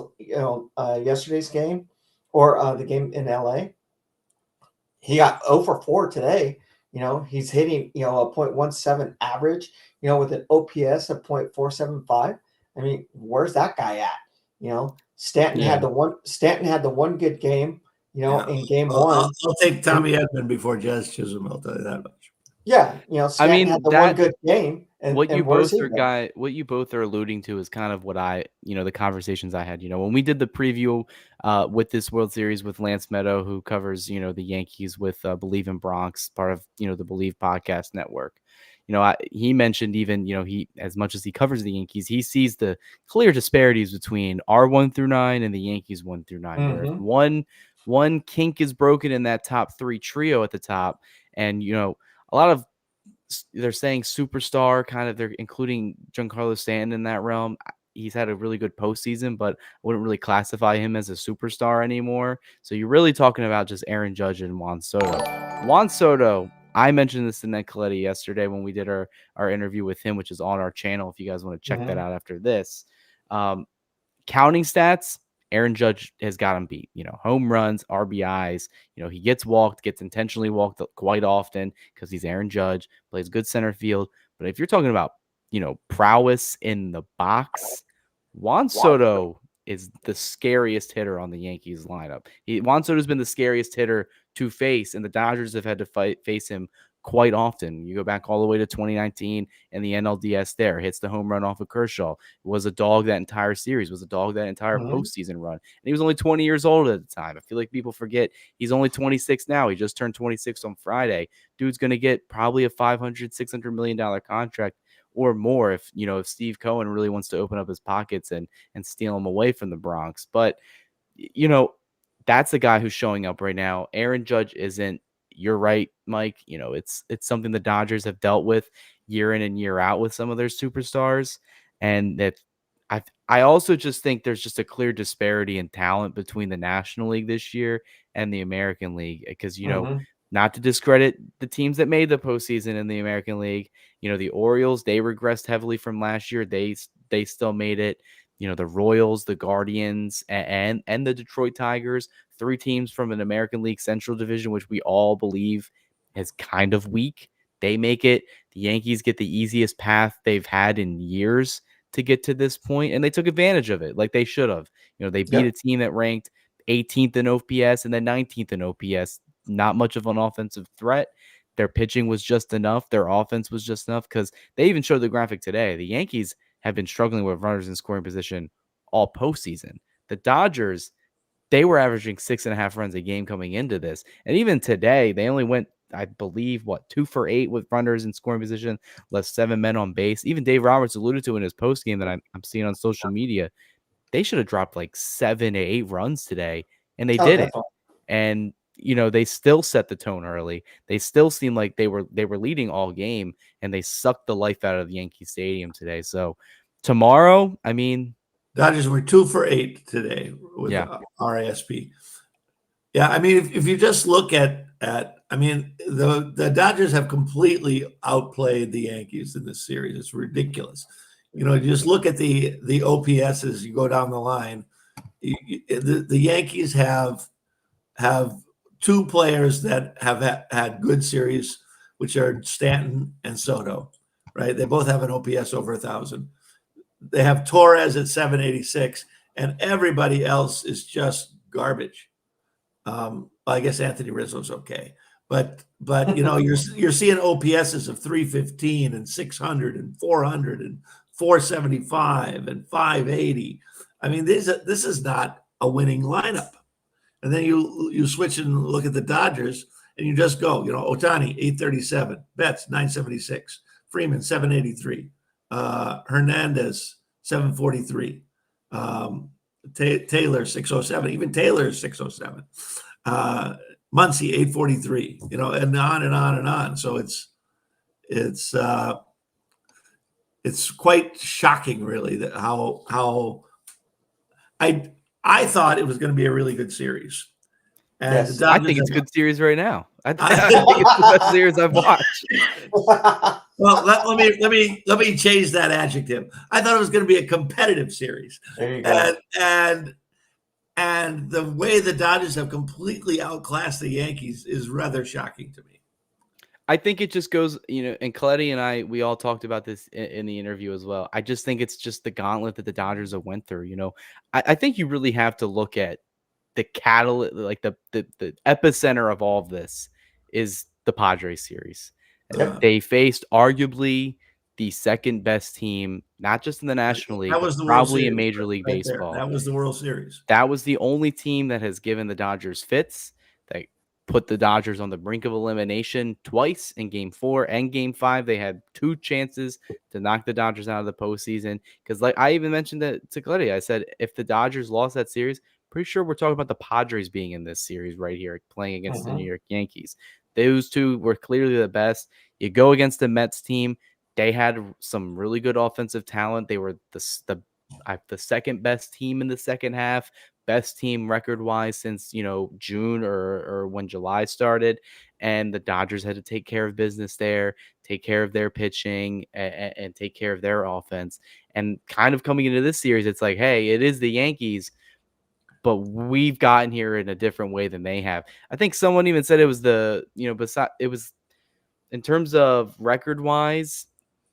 yesterday's game or the game in LA. He got 0 for 4 today. He's hitting, a .17 average, with an OPS of .475. I mean, where's that guy at? Yeah. Stanton had the one good game, Yeah, in game I'll one. take And Tommy Edman before Jazz Chisholm. I'll tell you that much. yeah, I Stanton had mean, the one good game, what you and where's both he are been? guy what you both are alluding to is kind of what the conversations I had. When we did the preview with this World Series with Lance Meadow, who covers, the Yankees with Believe in Bronx, part of, the Believe podcast network. He mentioned even, he, as much as he covers the Yankees, he sees the clear disparities between our 1 through 9 and the Yankees 1 through 9, where if Mm-hmm. one kink is broken in that top three trio at the top, and a lot of they're saying superstar, kind of, they're including Giancarlo Stanton in that realm. He's had a really good postseason, but I wouldn't really classify him as a superstar anymore. So you're really talking about just Aaron Judge and Juan Soto. Juan Soto, I mentioned this to Ned Coletti yesterday when we did our interview with him, which is on our channel if you guys want to check that Mm-hmm. out after this. Um, Counting stats, Aaron Judge has got him beat. Home runs, RBIs. He gets walked, gets intentionally walked quite often because he's Aaron Judge, plays good center field. But if you're talking about, prowess in the box, Juan Soto is the scariest hitter on the Yankees lineup. Juan Soto's been the scariest hitter to face, and the Dodgers have had to face him quite often. You go back all the way to 2019 and the NLDS there, hits the home run off of Kershaw, was a dog that entire series, was a dog that entire Mm-hmm. postseason run. And he was only 20 years old at the time. I feel like people forget he's only 26 now. He just turned 26 on Friday. Dude's going to get probably a $500-600 million contract or more if Steve Cohen really wants to open up his pockets and steal him away from the Bronx. But you know, that's the guy who's showing up right now. Aaron Judge isn't. You're right, Mike. It's something the Dodgers have dealt with year in and year out with some of their superstars, and that I also just think there's just a clear disparity in talent between the National League this year and the American League. Because Mm-hmm. not to discredit the teams that made the postseason in the American League, the Orioles, they regressed heavily from last year. They still made it. The Royals, the Guardians, and the Detroit Tigers, three teams from an American League Central Division, which we all believe is kind of weak. They make it. The Yankees get the easiest path they've had in years to get to this point, and they took advantage of it like they should have. They beat a Yep. team that ranked 18th in OPS and then 19th in OPS. Not much of an offensive threat. Their pitching was just enough. Their offense was just enough, because they even showed the graphic today. The Yankees have been struggling with runners in scoring position all postseason. The Dodgers, they were averaging 6.5 runs a game coming into this. And even today, they only went, I believe, 2 for 8 with runners in scoring position, left 7 men on base. Even Dave Roberts alluded to in his post game that I'm seeing on social media, they should have dropped like 7 to 8 runs today, and they Oh, didn't. definitely. And they still set the tone early. They still seemed like they were leading all game, and they sucked the life out of Yankee Stadium today. So tomorrow, I mean, Dodgers were 2 for 8 today with yeah, RASP. Yeah, I mean, if you just look I mean, the Dodgers have completely outplayed the Yankees in this series. It's ridiculous. You just look at the OPSs. You go down the line. The Yankees have two players that have had good series, which are Stanton and Soto. Right? They both have an OPS over 1,000. They have Torres at 786, and everybody else is just garbage. I guess Anthony Rizzo's okay, but you're seeing OPSs of 315 and 600 and 400 and 475 and 580. I mean, this is not a winning lineup. And then you switch and look at the Dodgers, and you just go, Ohtani 837, Betts 976, Freeman 783, Hernandez 743, Taylor 607. Even Taylor is 607. Uh, Muncy 843. And on and on and on. So it's it's quite shocking, really, that how I I thought it was going to be a really good series, and the Yes. I Dodgers think it's a have. good series right now. I think it's the best I, series I've watched. well, let me change that adjective. I thought it was going to be a competitive series, There you go. and the way the Dodgers have completely outclassed the Yankees is rather shocking to me. I think it just goes, and Coletti and I, we all talked about this in the interview as well. I just think it's just the gauntlet that the Dodgers have went through. I think you really have to look at the catalyst, like the epicenter of all of this is the Padres series. Yep. They faced arguably the second best team, not just in the National League, That but was the World probably in Series Major League right there. Baseball. That was the World Series. That was the only team that has given the Dodgers fits, that put the Dodgers on the brink of elimination twice in Game 4 and Game 5. They had 2 chances to knock the Dodgers out of the postseason. Because, like I even mentioned that to Claudia, I said if the Dodgers lost that series, pretty sure we're talking about the Padres being in this series right here, playing against the New Mhm. York Yankees. Those two were clearly the best. You go against the Mets team. They had some really good offensive talent. They were the second best team in the second half, best team record wise since June or when July started, and the Dodgers had to take care of business there, take care of their pitching, and take care of their offense. And kind of coming into this series, it's like, hey, it is the Yankees, but we've gotten here in a different way than they have. I think someone even said it was it was in terms of record wise,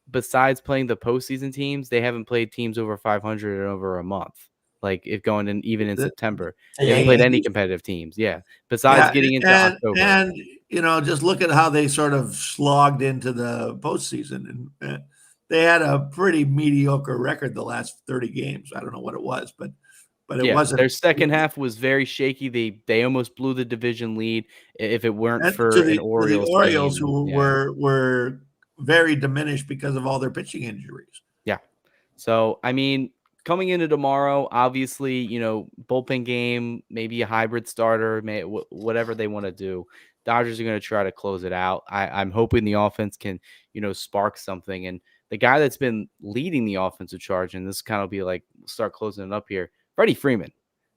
besides playing the postseason teams, they haven't played teams over 500 in over a month. Like if going in even in The, September, The they haven't played any Yankees. competitive teams. Yeah, besides yeah, getting into and October. and just look at how they sort of slogged into the postseason, and they had a pretty mediocre record the last 30 games. I don't know what it was, but it Yeah, wasn't. their second half was very shaky. They almost blew the division lead if it weren't And for to an the Orioles Orioles, team. who Yeah. were very diminished because of all their pitching injuries. Yeah. So, I mean, coming into tomorrow, obviously, bullpen game, maybe a hybrid starter, whatever they want to do. Dodgers are going to try to close it out. I'm hoping the offense can, spark something. And the guy that's been leading the offensive charge, and this kind of be like, start closing it up here, Freddie Freeman.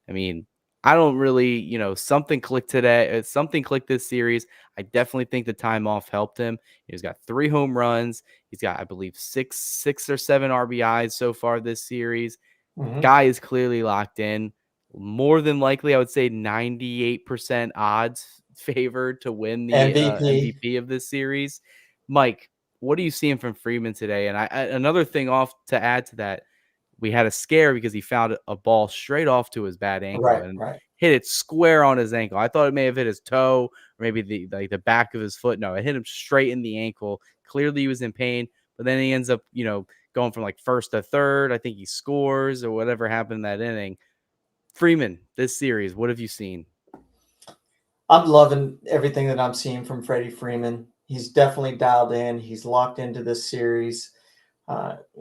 I mean, I don't really, something clicked today. Something clicked this series. I definitely think the time off helped him. He's got 3 home runs. He's got, I believe, six or seven RBIs so far this series. Mhm. Guy is clearly locked in. More than likely, I would say 98% odds favored to win the MVP. MVP of this series. Mike, what are you seeing from Freeman today? And another thing off to add to that, we had a scare because he found a ball straight off to his bad ankle Right, and right. hit it square on his ankle. I thought it may have hit his toe or maybe the back of his foot. No, it hit him straight in the ankle. Clearly he was in pain, but then he ends up, going from like first to third. I think he scores or whatever happened in that inning. Freeman, this series, what have you seen? I'm loving everything that I'm seeing from Freddie Freeman. He's definitely dialed in. He's locked into this series.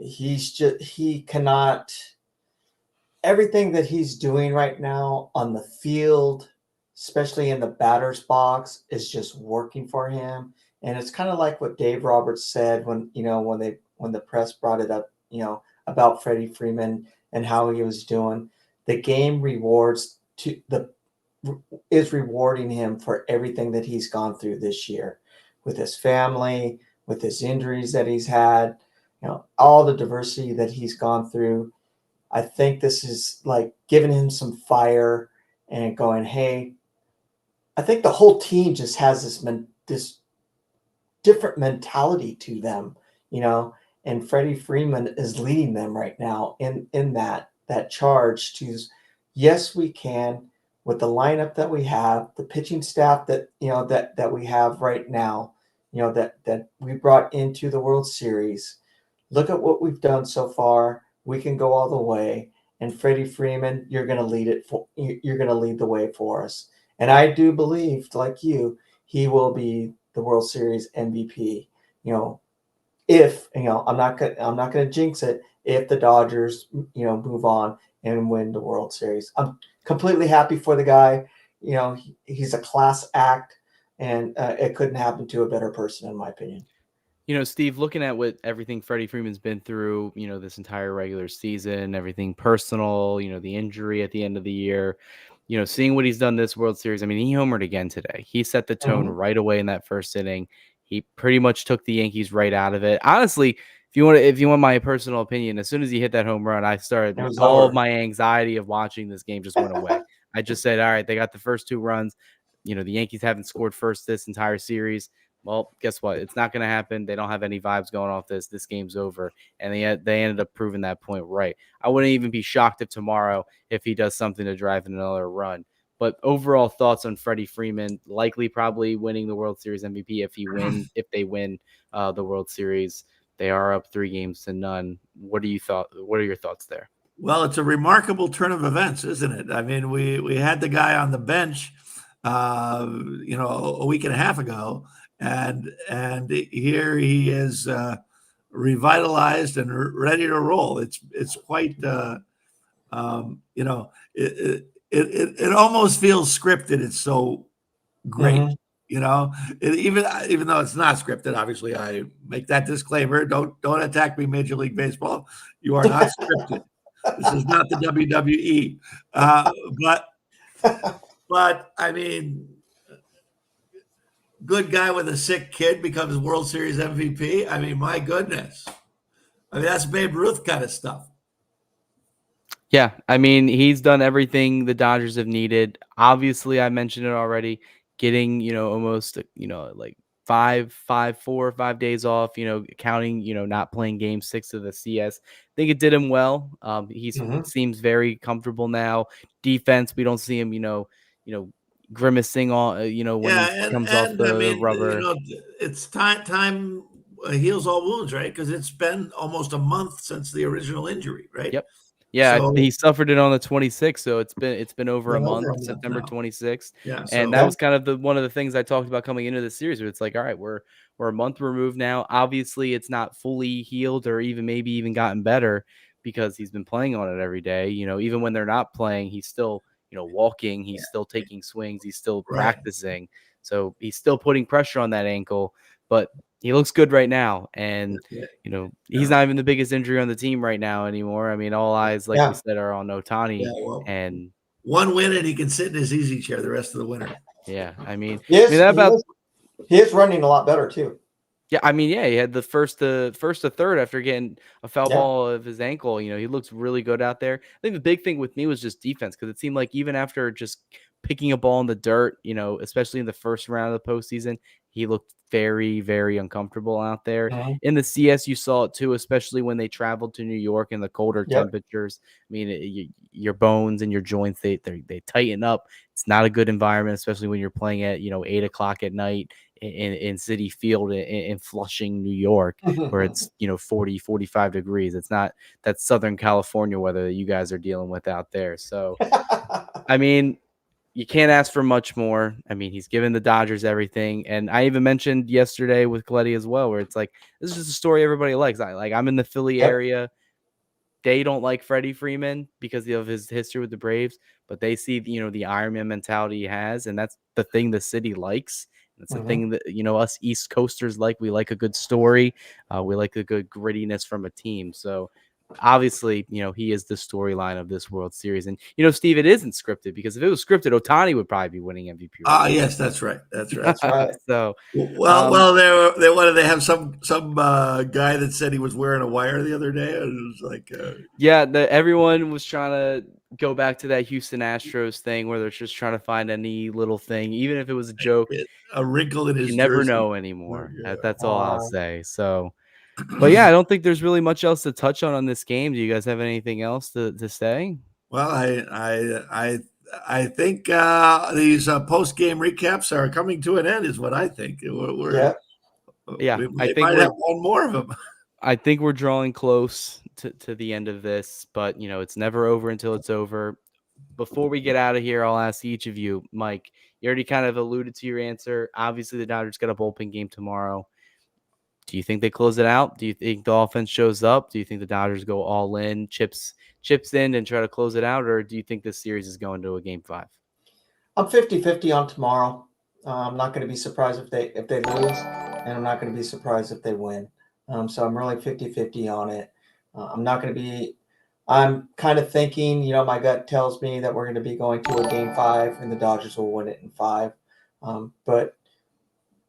He cannot everything that he's doing right now on the field, especially in the batter's box, is just working for him. And it's kind of like what Dave Roberts said when the press brought it up, about Freddie Freeman and how he was doing. The game rewards to the is rewarding him for everything that he's gone through this year with his family, with his injuries that he's had, all the diversity that he's gone through. I think this is like giving him some fire and going, hey, I think the whole team just has this different mentality to them, you know, and Freddie Freeman is leading them right now in that charge to, yes, we can, with the lineup that we have, the pitching staff that we have right now, that we brought into the World Series. Look at what we've done so far. We can go all the way. And Freddie Freeman, you're going to lead the way for us. And I do believe, like you, he will be the World Series MVP. You know, if I'm not going to jinx it. If the Dodgers, move on and win the World Series, I'm completely happy for the guy. he's a class act, and it couldn't happen to a better person, in my opinion. Steve, looking at what everything Freddie Freeman's been through, this entire regular season, everything personal, the injury at the end of the year, seeing what he's done this World Series. I mean, he homered again today. He set the tone Mhm. right away in that first inning. He pretty much took the Yankees right out of it. Honestly, if you want my personal opinion, as soon as he hit that home run, I started It was all of over. my anxiety of watching this game just went away. I just said, all right, they got the first two runs. The Yankees haven't scored first this entire series. Well, guess what? It's not going to happen. They don't have any vibes going off this. This game's over, and they ended up proving that point right. I wouldn't even be shocked if tomorrow if he does something to drive in another run. But overall thoughts on Freddie Freeman likely probably winning the World Series MVP if they win the World Series. They are up 3-0. What are your thoughts there? Well, it's a remarkable turn of events, isn't it? I mean, we had the guy on the bench, a week and a half ago, and here he is revitalized and ready to roll. It's quite, it almost feels scripted. It's so great. Mhm. Even though it's not scripted, obviously I make that disclaimer. Don't attack me, Major League Baseball. You are not scripted. This is not the WWE. But but I mean, good guy with a sick kid becomes World Series MVP. I mean, my goodness. I mean, that's Babe Ruth kind of stuff. Yeah, I mean, he's done everything the Dodgers have needed. Obviously, I mentioned it already, getting, almost, like 4 or 5 days off, counting, not playing game 6 of the CS. I think it did him well. He's Mhm. seems very comfortable now. Defense, we don't see him, grimacing on, when he Yeah, and comes off and I the mean, rubber. it's time heals all wounds, right? Because it's been almost a month since the original injury, right? Yep. Yeah, So he suffered it on the 26th, so it's been over a been over month, a month September now. 26th, Yeah. and that So Yeah. was kind of the one of the things I talked about coming into the series where it's like, all right, we're a month removed now. Obviously, it's not fully healed or even maybe even gotten better because he's been playing on it every day. Even when they're not playing, he's still, walking, he's still taking swings, he's still right. practicing. So he's still putting pressure on that ankle, but he looks good right now. And Yeah. he's Yeah. not even the biggest injury on the team right now anymore. I mean, all eyes, like we Yeah. said, are on Yeah. Ohtani. Well, And one win and he can sit in his easy chair the rest of the winter. yeah, I mean, He is that he about is he is running a lot better too. yeah, I mean, yeah, he had the first to third after getting a foul Yeah. ball of his ankle. He looks really good out there. I think the big thing with me was just defense because it seemed like even after just picking a ball in the dirt, especially in the first round of the postseason, he looked very, very uncomfortable out there. Mhm. In the CS, you saw it too, especially when they traveled to New York in the colder Yep. temperatures. I mean, your bones and your joints they tighten up. It's not a good environment, especially when you're playing at 8 o'clock at night in City Field in Flushing, New York, where it's 40, 45 degrees. It's not that Southern California weather that you guys are dealing with out there. So I mean, you can't ask for much more. I mean, he's given the Dodgers everything, and I even mentioned yesterday with Coletti as well, where it's like this is just a story everybody likes. I'm in the Philly Yep. area. They don't like Freddie Freeman because of his history with the Braves, but they see, the Iron Man mentality he has, and that's the thing the city likes. That's the Mhm. thing that, us East Coasters like. We like a good story. We like a good grittiness from a team. So obviously, he is the storyline of this World Series. And, Steve, it isn't scripted because if it was scripted, Ohtani would probably be winning MVP right Ah, yes, that's right. That's right. That's right. So, um, Well, what did they have some guy that said he was wearing a wire the other day? It was like, yeah, everyone was trying to go back to that Houston Astros thing where they're just trying to find any little thing, even if it was a joke. a wrinkle in You his never jersey. know anymore. That's all I'll Wow. say. So, but yeah, I don't think there's really much else to touch on this game. Do you guys have anything else to say? Well, I think these post game recaps are coming to an end. Is what I think. Yeah. Yeah, We might have one more of them. I think we're drawing close to the end of this, but it's never over until it's over. Before we get out of here, I'll ask each of you, Mike. You already kind of alluded to your answer. Obviously, the Dodgers got a bullpen game tomorrow. Do you think they close it out? Do you think the offense shows up? Do you think the Dodgers go all in, chips in, and try to close it out, or do you think this series is going to a game 5? I'm 50-50 on tomorrow. I'm not going to be surprised if they lose, and I'm not going to be surprised if they win. So I'm really 50-50 on it. I'm not going to be. I'm kind of thinking, my gut tells me that we're going to be going to a game five, and the Dodgers will win it in five. But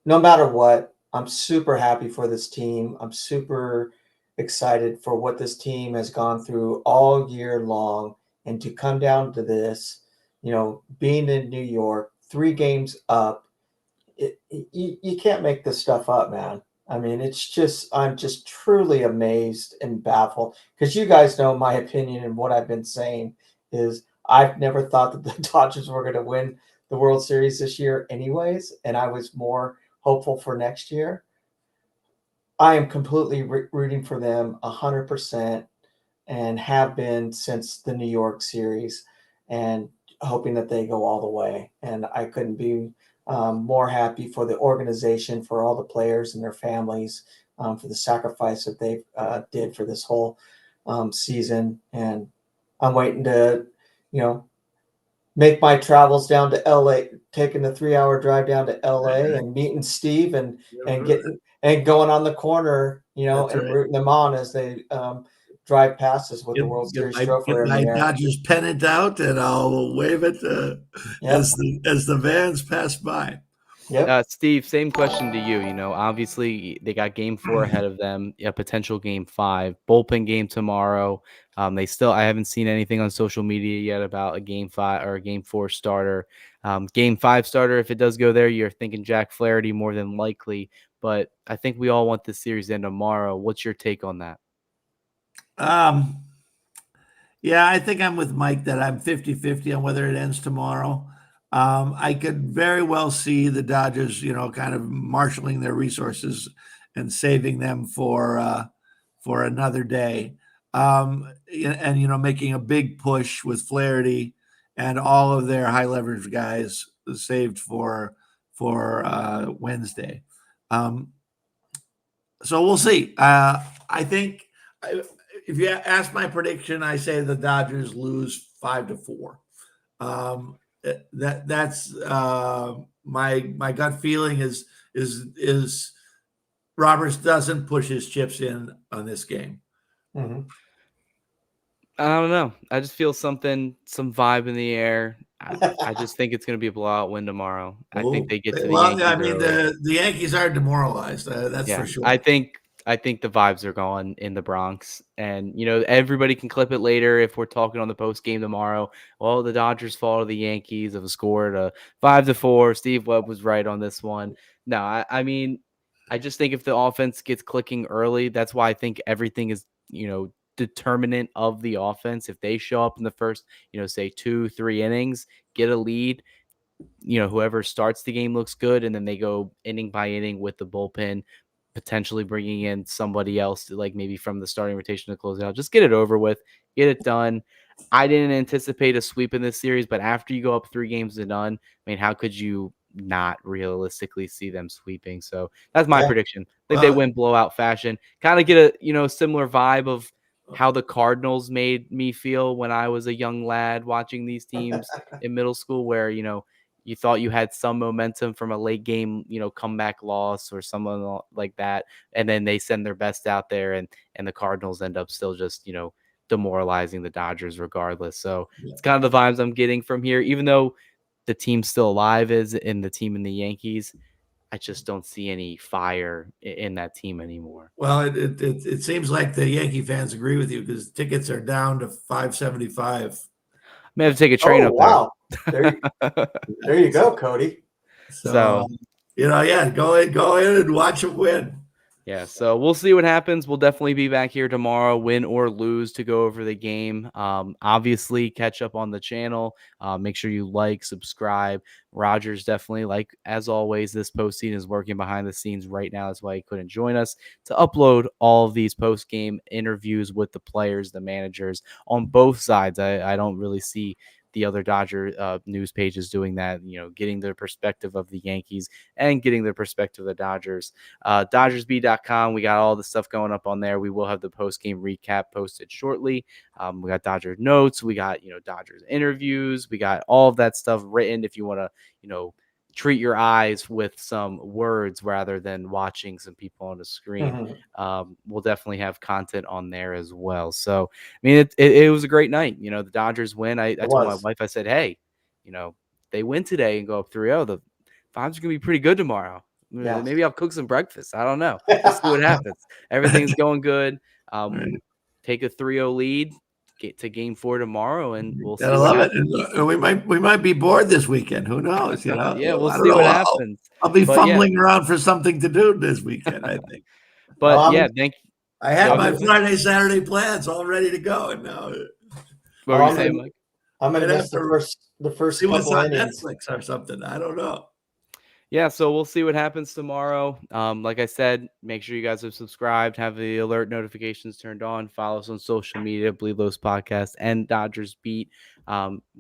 no matter what, I'm super happy for this team. I'm super excited for what this team has gone through all year long. And to come down to this, being in New York, 3 games up, you can't make this stuff up, man. I mean, I'm just truly amazed and baffled because you guys know my opinion and what I've been saying is I've never thought that the Dodgers were going to win the World Series this year, anyways, and I was more hopeful for next year. I am completely rooting for them 100% and have been since the New York series and hoping that they go all the way. And I couldn't be more happy for the organization, for all the players and their families, for the sacrifice that they did for this whole season. And I'm waiting to, you know, make my travels down to LA, taking the 3 hour drive down to LA and meeting Steve and getting and going on the corner, That's and right. rooting them on as they drive past us with the World Get Series my get trophy in my the air. Dodgers pennant out, and I'll wave it Yep. as the vans pass by. Yep. Steve, same question to you. Obviously they got game four ahead of them, a potential game five, bullpen game tomorrow. I haven't seen anything on social media yet about a game five or a game four starter. Game five starter, if it does go there, you're thinking Jack Flaherty more than likely. But I think we all want this series to end tomorrow. What's your take on that? Um, yeah, I think I'm with Mike that I'm 50-50 on whether it ends tomorrow. I could very well see the Dodgers, kind of marshaling their resources and saving them for another day. And making a big push with Flaherty and all of their high leverage guys saved for Wednesday. Um, so we'll see. I think if you ask my prediction, I say the Dodgers lose 5-4. Um, that's my gut feeling is Roberts doesn't push his chips in on this game. Hmm. I don't know. I just feel some vibe in the air. I just think it's going to be a blowout win tomorrow. I think Oh, they get to the well, I Yankees mean early. the Yankees are demoralized. That's Yeah, for sure. I think the vibes are gone in the Bronx, and everybody can clip it later if we're talking on the post game tomorrow. Well, the Dodgers fall to the Yankees of a score to 5-4. Steve Webb was right on this one. No, I mean, I just think if the offense gets clicking early, that's why I think everything is determinant of the offense. If they show up in the first say 2-3 innings, get a lead, whoever starts the game looks good, and then they go inning by inning with the bullpen, potentially bringing in somebody else to, like, maybe from the starting rotation to close it out. Just get it over with, get it done. I didn't anticipate a sweep in this series, but after you go up 3 games to none, I mean, how could you not realistically see them sweeping? So that's my Yeah. prediction. I think they Well, win blowout fashion. Kind of get a similar vibe of how the Cardinals made me feel when I was a young lad watching these teams in middle school, where you thought you had some momentum from a late game, comeback loss or someone like that, and then they send their best out there, and the Cardinals end up still just, demoralizing the Dodgers regardless. So yeah. it's kind of the vibes I'm getting from here, even though the team still alive is in the team in the Yankees. I just don't see any fire in that team anymore. Well, it seems like the Yankee fans agree with you because tickets are down to 575. May have to take a train Oh, up there. wow. There, there you So, go, Cody. so So yeah, go in and watch them win. yeah, so we'll see what happens. We'll definitely be back here tomorrow, win or lose, to go over the game. Obviously, catch up on the channel. Make sure you like, subscribe. Rogers definitely, like as always, this postseason is working behind the scenes right now. That's why he couldn't join us to upload all of these post game interviews with the players, the managers on both sides. I don't really see the other Dodger news pages doing that, getting the perspective of the Yankees and getting the perspective of the Dodgers. DodgersB.com, we got all the stuff going up on there. We will have the post-game recap posted shortly. We got Dodger notes, we got, Dodgers interviews, we got all of that stuff written if you want to, treat your eyes with some words rather than watching some people on a screen. Mhm. We'll definitely have content on there as well. So, I mean, it was a great night. The Dodgers win. I It told my was. wife, I said, hey, they win today and go up 3-0. The vibes are going to be pretty good tomorrow. Yeah. Maybe I'll cook some breakfast. I don't know. We'll see what happens. Everything's going good. Right. Take a 3-0 lead, get to game 4 tomorrow, and we'll see Gotta what love it. happens. And we might be bored this weekend. Who knows? Yeah, we'll I don't see know. what I'll, happens. I'll be But yeah, fumbling around for something to do this weekend, I think. Well, but yeah, thank you. I had Go my ahead. Friday, Saturday plans all ready to go, and now What were you saying, Mike? I'm gonna might have miss the to first see what's couple on innings. Netflix or something. I don't know. Yeah, so we'll see what happens tomorrow. Like I said, make sure you guys are subscribed, have the alert notifications turned on, follow us on social media, Bleed Those Podcast and Dodgers Beat.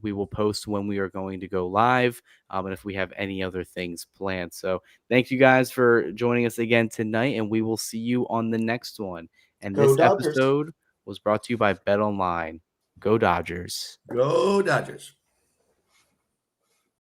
We will post when we are going to go live, and if we have any other things planned. So thank you guys for joining us again tonight, and we will see you on the next one. And Go this Dodgers. episode was brought to you by Bet Online. Go Dodgers. Go Dodgers.